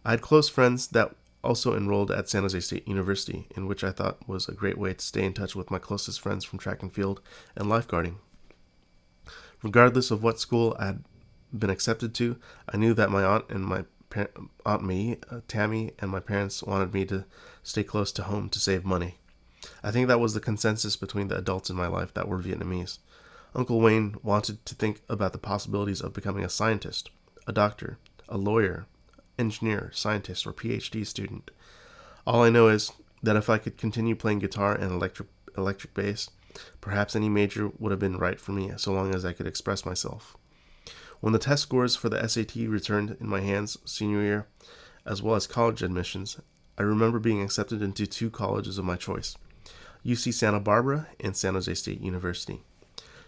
I had close friends that also enrolled at San Jose State University, in which I thought was a great way to stay in touch with my closest friends from track and field and lifeguarding. Regardless of what school I had been accepted to, I knew that my Aunt May, Tammy, and my parents wanted me to stay close to home to save money. I think that was the consensus between the adults in my life that were Vietnamese. Uncle Wayne wanted to think about the possibilities of becoming a scientist, a doctor, a lawyer, engineer, scientist, or PhD student. All I know is that if I could continue playing guitar and electric bass, perhaps any major would have been right for me so long as I could express myself. When the test scores for the SAT returned in my hands senior year, as well as college admissions, I remember being accepted into two colleges of my choice, UC Santa Barbara and San Jose State University.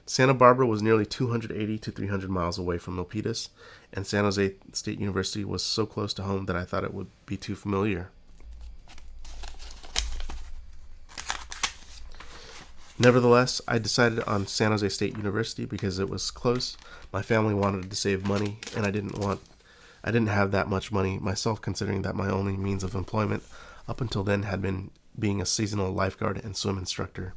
Santa Barbara was nearly 280 to 300 miles away from Milpitas, and San Jose State University was so close to home that I thought it would be too familiar. Nevertheless, I decided on San Jose State University because it was close. My family wanted to save money, and I didn't have that much money myself, considering that my only means of employment up until then had been being a seasonal lifeguard and swim instructor.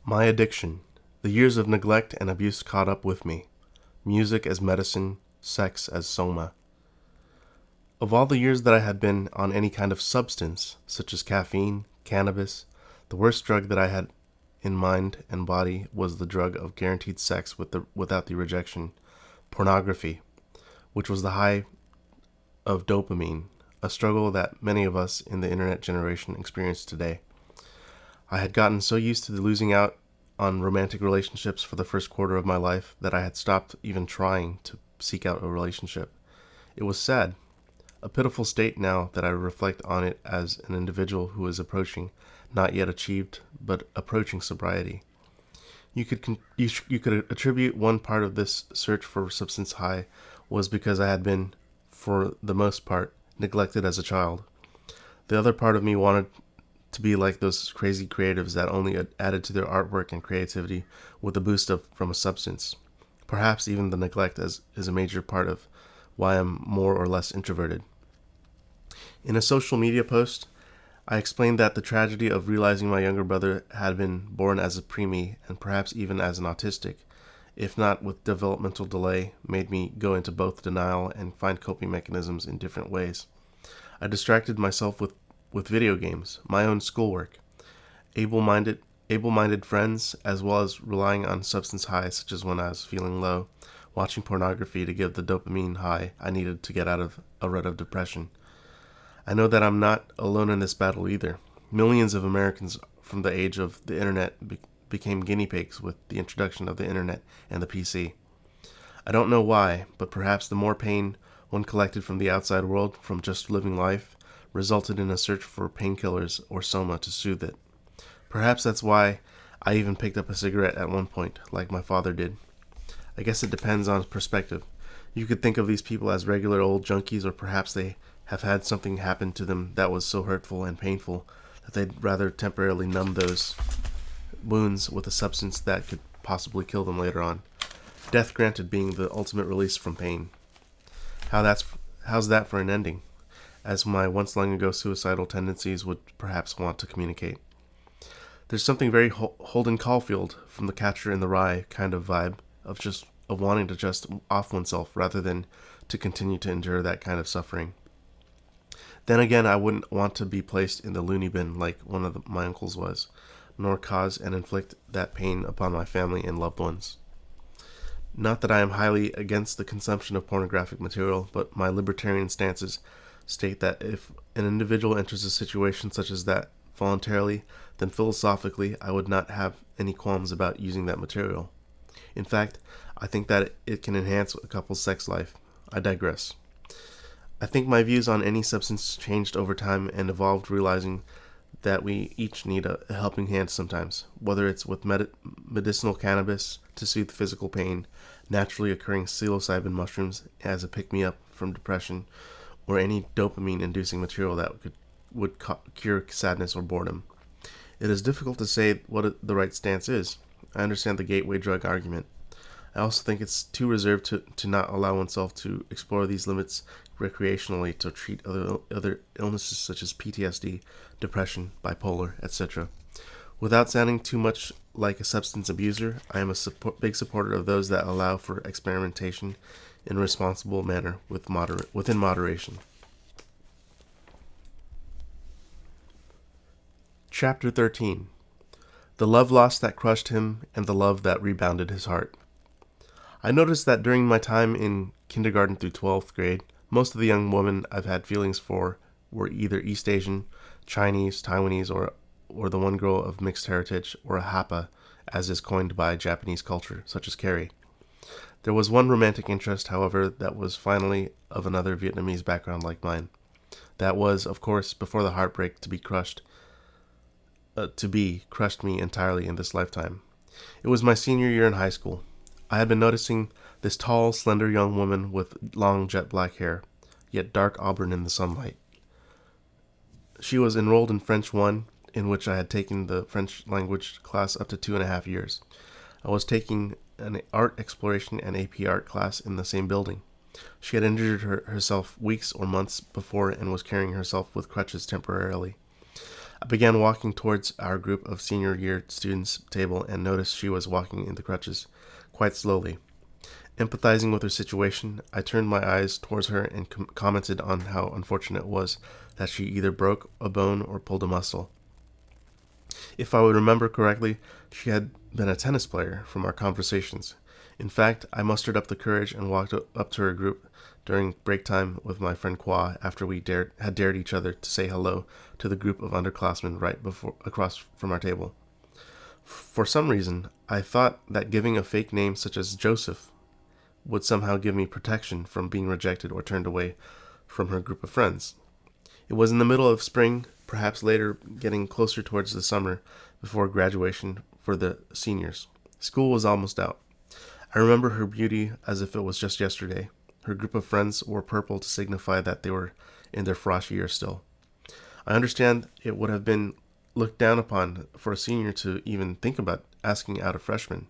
My addiction. The years of neglect and abuse caught up with me. Music as medicine, sex as soma. Of all the years that I had been on any kind of substance, such as caffeine, cannabis, the worst drug that I had in mind and body was the drug of guaranteed sex without the rejection, pornography, which was the high of dopamine, a struggle that many of us in the internet generation experience today. I had gotten so used to losing out on romantic relationships for the first quarter of my life that I had stopped even trying to seek out a relationship. It was sad, a pitiful state now that I reflect on it as an individual who is approaching, not yet achieved, but approaching sobriety. You could attribute one part of this search for substance high was because I had been, for the most part, neglected as a child. The other part of me wanted to be like those crazy creatives that only added to their artwork and creativity with a boost from a substance. Perhaps even the neglect is a major part of why I'm more or less introverted. In a social media post, I explained that the tragedy of realizing my younger brother had been born as a preemie and perhaps even as an autistic, if not with developmental delay, made me go into both denial and find coping mechanisms in different ways. I distracted myself with video games, my own schoolwork, able-minded friends, as well as relying on substance highs such as when I was feeling low, watching pornography to give the dopamine high I needed to get out of a rut of depression. I know that I'm not alone in this battle either. Millions of Americans from the age of the internet became guinea pigs with the introduction of the internet and the PC. I don't know why, but perhaps the more pain one collected from the outside world from just living life resulted in a search for painkillers or soma to soothe it. Perhaps that's why I even picked up a cigarette at one point, like my father did. I guess it depends on perspective. You could think of these people as regular old junkies, or perhaps they have had something happen to them that was so hurtful and painful that they'd rather temporarily numb those wounds with a substance that could possibly kill them later on. Death granted being the ultimate release from pain. How's that for an ending? As my once long ago suicidal tendencies would perhaps want to communicate. There's something very Holden Caulfield from The Catcher in the Rye kind of vibe of wanting to just off oneself rather than to continue to endure that kind of suffering. Then again, I wouldn't want to be placed in the loony bin like one of my uncles was, nor cause and inflict that pain upon my family and loved ones. Not that I am highly against the consumption of pornographic material, but my libertarian stances state that if an individual enters a situation such as that voluntarily, then philosophically I would not have any qualms about using that material. In fact, I think that it can enhance a couple's sex life. I digress. I think my views on any substance changed over time and evolved, realizing that we each need a helping hand sometimes, whether it's with medicinal cannabis to soothe physical pain, naturally occurring psilocybin mushrooms as a pick-me-up from depression, or any dopamine-inducing material that would cure sadness or boredom. It is difficult to say what the right stance is. I understand the gateway drug argument. I also think it's too reserved to not allow oneself to explore these limits recreationally to treat other illnesses such as PTSD, depression, bipolar, etc. Without sounding too much like a substance abuser, I am a big supporter of those that allow for experimentation in a responsible manner within moderation. Chapter 13. The love lost that crushed him and the love that rebounded his heart. I noticed that during my time in kindergarten through 12th grade, most of the young women I've had feelings for were either East Asian, Chinese, Taiwanese, or the one girl of mixed heritage, or a Hapa, as is coined by Japanese culture, such as Carrie. There was one romantic interest, however, that was finally of another Vietnamese background like mine. That was, of course, before the heartbreak to be crushed me entirely in this lifetime. It was my senior year in high school. I had been noticing this tall, slender young woman with long jet black hair, yet dark auburn in the sunlight. She was enrolled in French 1, in which I had taken the French language class up to 2.5 years. I was taking an art exploration and AP art class in the same building. She had injured herself weeks or months before and was carrying herself with crutches temporarily. I began walking towards our group of senior year students' table and noticed she was walking in the crutches, quite slowly. Empathizing with her situation, I turned my eyes towards her and commented on how unfortunate it was that she either broke a bone or pulled a muscle. If I would remember correctly, she had been a tennis player from our conversations. In fact, I mustered up the courage and walked up to her group during break time with my friend Kwa after we had dared each other to say hello to the group of underclassmen across from our table. For some reason, I thought that giving a fake name such as Joseph would somehow give me protection from being rejected or turned away from her group of friends. It was in the middle of spring, perhaps later getting closer towards the summer before graduation for the seniors. School was almost out. I remember her beauty as if it was just yesterday. Her group of friends wore purple to signify that they were in their frosh year still. I understand it would have been looked down upon for a senior to even think about asking out a freshman,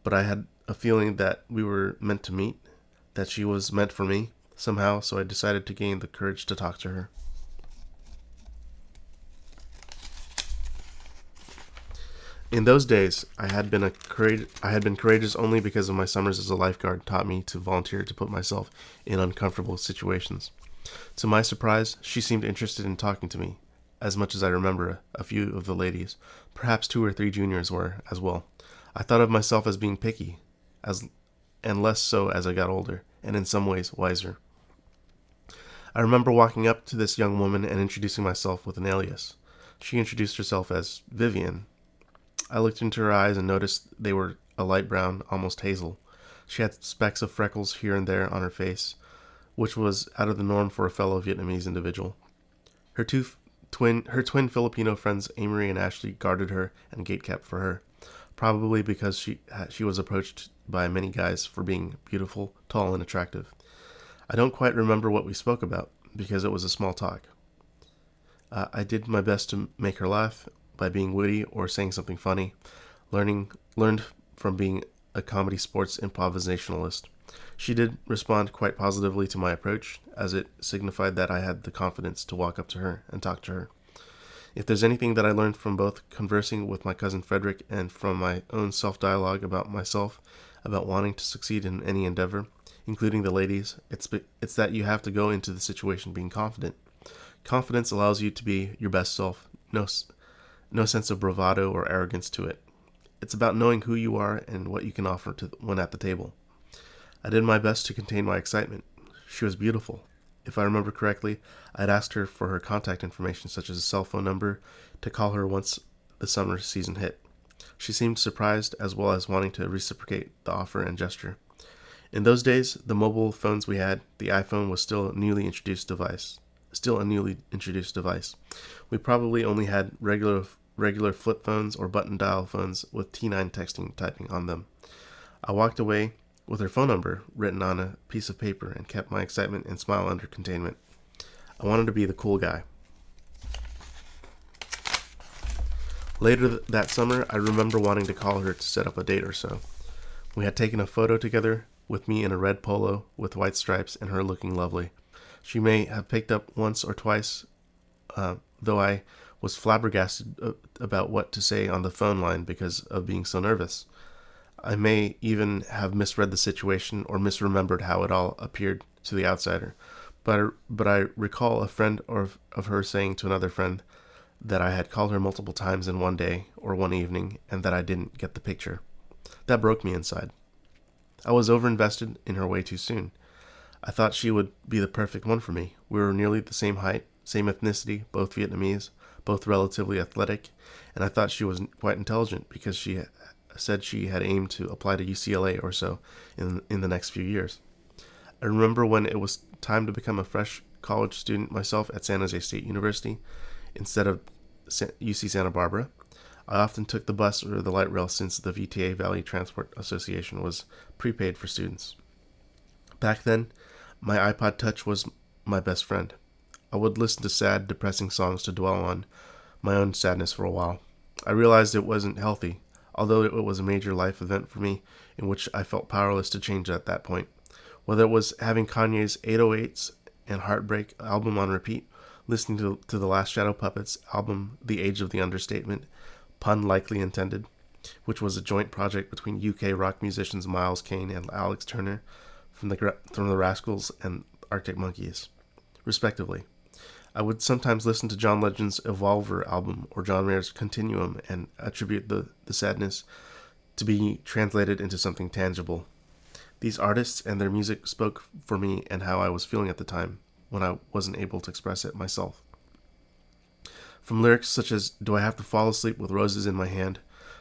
but I had a feeling that we were meant to meet, that she was meant for me somehow, so I decided to gain the courage to talk to her. In those days, I had been courageous only because of my summers as a lifeguard taught me to volunteer to put myself in uncomfortable situations. To my surprise, she seemed interested in talking to me, as much as I remember a few of the ladies, perhaps 2 or 3 juniors were as well. I thought of myself as being picky, and less so as I got older, and in some ways wiser. I remember walking up to this young woman and introducing myself with an alias. She introduced herself as Vivian. I looked into her eyes and noticed they were a light brown, almost hazel. She had specks of freckles here and there on her face, which was out of the norm for a fellow Vietnamese individual. Her twin Filipino friends, Amory and Ashley, guarded her and gatekept for her, probably because she was approached by many guys for being beautiful, tall, and attractive. I don't quite remember what we spoke about, because it was a small talk. I did my best to make her laugh by being witty or saying something funny, learned from being a comedy sports improvisationalist. She did respond quite positively to my approach, as it signified that I had the confidence to walk up to her and talk to her. If there's anything that I learned from both conversing with my cousin Frederick and from my own self-dialogue about myself, about wanting to succeed in any endeavor, including the ladies, it's that you have to go into the situation being confident. Confidence allows you to be your best self, no sense of bravado or arrogance to it. It's about knowing who you are and what you can offer to one at the table. I did my best to contain my excitement. She was beautiful. If I remember correctly, I had asked her for her contact information, such as a cell phone number, to call her once the summer season hit. She seemed surprised, as well as wanting to reciprocate the offer and gesture. In those days, the mobile phones we had, the iPhone was still a newly introduced device. We probably only had regular flip phones or button dial phones with T9 typing on them. I walked away with her phone number written on a piece of paper and kept my excitement and smile under containment. I wanted to be the cool guy. Later that summer, I remember wanting to call her to set up a date or so. We had taken a photo together with me in a red polo with white stripes and her looking lovely. She may have picked up once or twice, though I was flabbergasted about what to say on the phone line because of being so nervous. I may even have misread the situation or misremembered how it all appeared to the outsider, but I recall a friend of her saying to another friend that I had called her multiple times in one day or one evening and that I didn't get the picture. That broke me inside. I was overinvested in her way too soon. I thought she would be the perfect one for me. We were nearly the same height, same ethnicity, both Vietnamese, both relatively athletic, and I thought she was quite intelligent because she said she had aimed to apply to UCLA or so in the next few years. I remember when it was time to become a fresh college student myself at San Jose State University instead of UC Santa Barbara. I often took the bus or the light rail since the VTA Valley Transport Association was prepaid for students. Back then, my iPod Touch was my best friend. I would listen to sad, depressing songs to dwell on my own sadness for a while. I realized it wasn't healthy, although it was a major life event for me in which I felt powerless to change at that point. Whether it was having Kanye's 808s and Heartbreak album on repeat, listening to the Last Shadow Puppets album, The Age of the Understatement, pun likely intended, which was a joint project between UK rock musicians Miles Kane and Alex Turner from the Rascals and Arctic Monkeys, respectively. I would sometimes listen to John Legend's Evolver album or John Mayer's Continuum and attribute the sadness to be translated into something tangible. These artists and their music spoke for me and how I was feeling at the time when I wasn't able to express it myself. From lyrics such as "Do I have to fall asleep with roses in my hand?"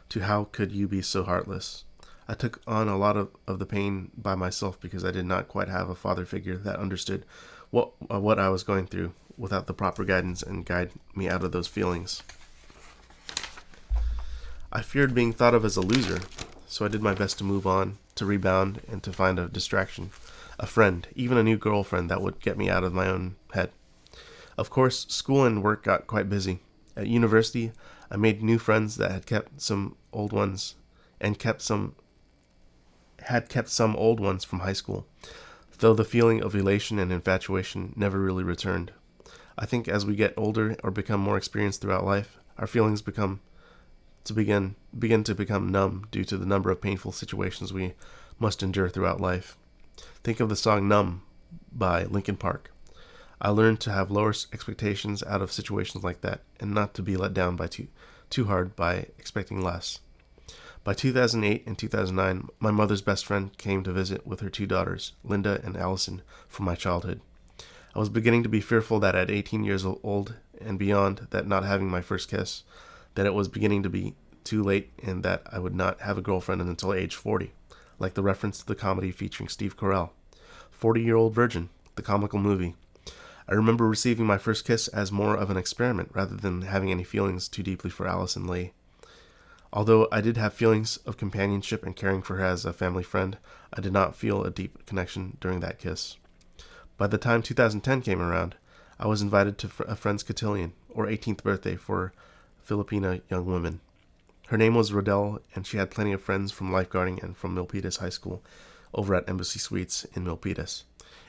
to "How could you be so heartless?" I took on a lot of the pain by myself because I did not quite have a father figure that understood what I was going through without the proper guidance and guide me out of those feelings. I feared being thought of as a loser, so I did my best to move on, to rebound, and to find a distraction, a friend, even a new girlfriend that would get me out of my own head. Of course, school and work got quite busy. At university, I made new friends that had kept some old ones from high school, though the feeling of elation and infatuation never really returned. I think as we get older or become more experienced throughout life, our feelings begin to become numb due to the number of painful situations we must endure throughout life. Think of the song "Numb" by Linkin Park. I learned to have lower expectations out of situations like that and not to be let down by too hard by expecting less. By 2008 and 2009, my mother's best friend came to visit with her two daughters, Linda and Allison, from my childhood. I was beginning to be fearful that at 18 years old and beyond, that not having my first kiss, that it was beginning to be too late and that I would not have a girlfriend until age 40, like the reference to the comedy featuring Steve Carell, 40-Year-Old Virgin, the comical movie. I remember receiving my first kiss as more of an experiment rather than having any feelings too deeply for Allison Lee. Although I did have feelings of companionship and caring for her as a family friend, I did not feel a deep connection during that kiss. By the time 2010 came around, I was invited to a friend's cotillion, or 18th birthday, for Filipina young women. Her name was Rodelle, and she had plenty of friends from lifeguarding and from Milpitas High School over at Embassy Suites in Milpitas.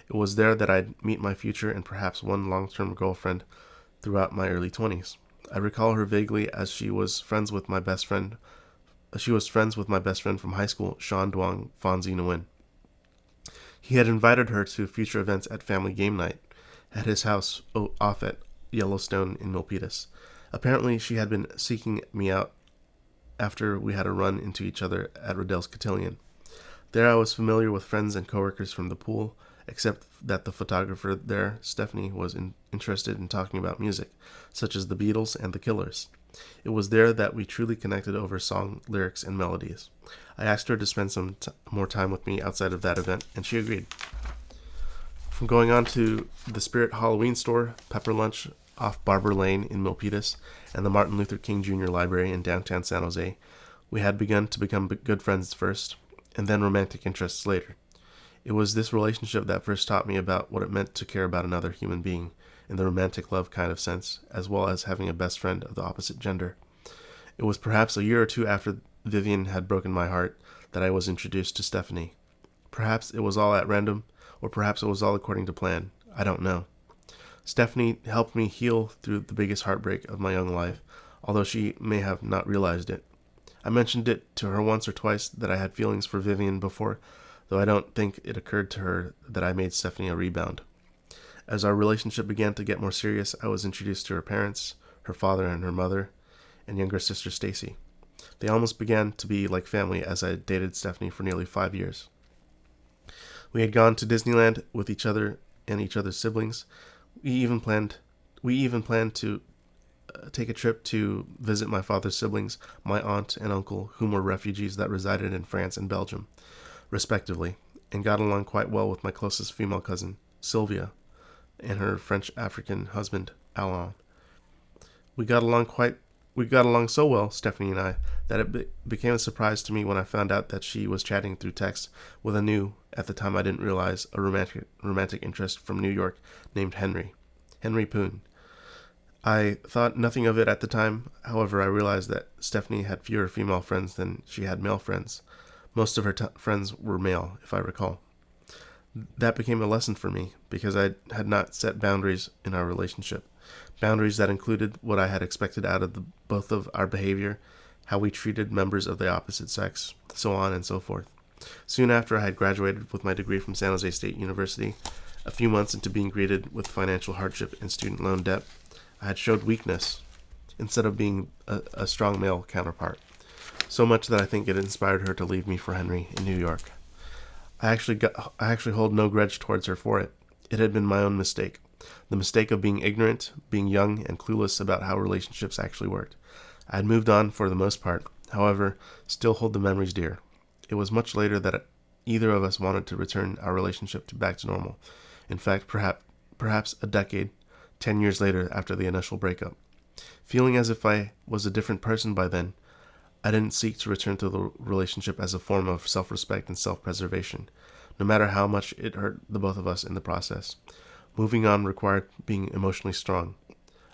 It was there that I'd meet my future and perhaps one long-term girlfriend throughout my early 20s. I recall her vaguely as she was friends with my best friend from high school, Sean Duong Fonzie Nguyen. He had invited her to future events at family game night at his house off at Yellowstone in Milpitas. Apparently, she had been seeking me out after we had a run into each other at Rodelle's cotillion. There I was familiar with friends and coworkers from the pool, except that the photographer there, Stephanie, was interested in talking about music, such as the Beatles and the Killers. It was there that we truly connected over song lyrics and melodies. I asked her to spend some more time with me outside of that event, and she agreed. From going on to the Spirit Halloween store, Pepper Lunch off Barber Lane in Milpitas, and the Martin Luther King Jr. Library in downtown San Jose, we had begun to become good friends first, and then romantic interests later. It was this relationship that first taught me about what it meant to care about another human being, in the romantic love kind of sense, as well as having a best friend of the opposite gender. It was perhaps a year or two after Vivian had broken my heart that I was introduced to Stephanie. Perhaps it was all at random, or perhaps it was all according to plan. I don't know. Stephanie helped me heal through the biggest heartbreak of my young life, although she may have not realized it. I mentioned it to her once or twice that I had feelings for Vivian before, though I don't think it occurred to her that I made Stephanie a rebound. As our relationship began to get more serious, I was introduced to her parents, her father and her mother, and younger sister Stacy. They almost began to be like family as I dated Stephanie for nearly 5 years. We had gone to Disneyland with each other and each other's siblings. We even planned to take a trip to visit my father's siblings, my aunt and uncle, whom were refugees that resided in France and Belgium, respectively, and got along quite well with my closest female cousin, Sylvia, and her French-African husband, Alain. We got along so well, Stephanie and I, that it became a surprise to me when I found out that she was chatting through text with a new, at the time I didn't realize, a romantic interest from New York named Henry Poon. I thought nothing of it at the time. However, I realized that Stephanie had fewer female friends than she had male friends. Most of her friends were male, if I recall. That became a lesson for me because I had not set boundaries in our relationship. Boundaries that included what I had expected out of both of our behavior, how we treated members of the opposite sex, so on and so forth. Soon after I had graduated with my degree from San Jose State University, a few months into being greeted with financial hardship and student loan debt, I had showed weakness instead of being a strong male counterpart. So much that I think it inspired her to leave me for Henry in New York. I actually hold no grudge towards her for it. It had been my own mistake. The mistake of being ignorant, being young, and clueless about how relationships actually worked. I had moved on for the most part, however, still hold the memories dear. It was much later that either of us wanted to return our relationship back to normal. In fact, perhaps a decade, 10 years later after the initial breakup. Feeling as if I was a different person by then, I didn't seek to return to the relationship as a form of self-respect and self-preservation, no matter how much it hurt the both of us in the process. Moving on required being emotionally strong.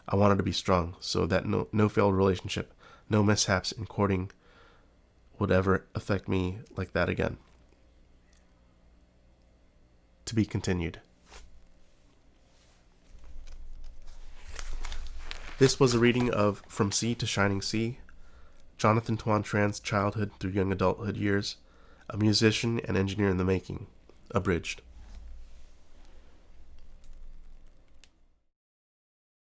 I wanted to be strong so that no failed relationship, no mishaps in courting would ever affect me like that again. To be continued. This was a reading of From Sea to Shining Sea, Jonathan Tuan Tran's childhood through young adulthood years, a musician and engineer in the making, abridged.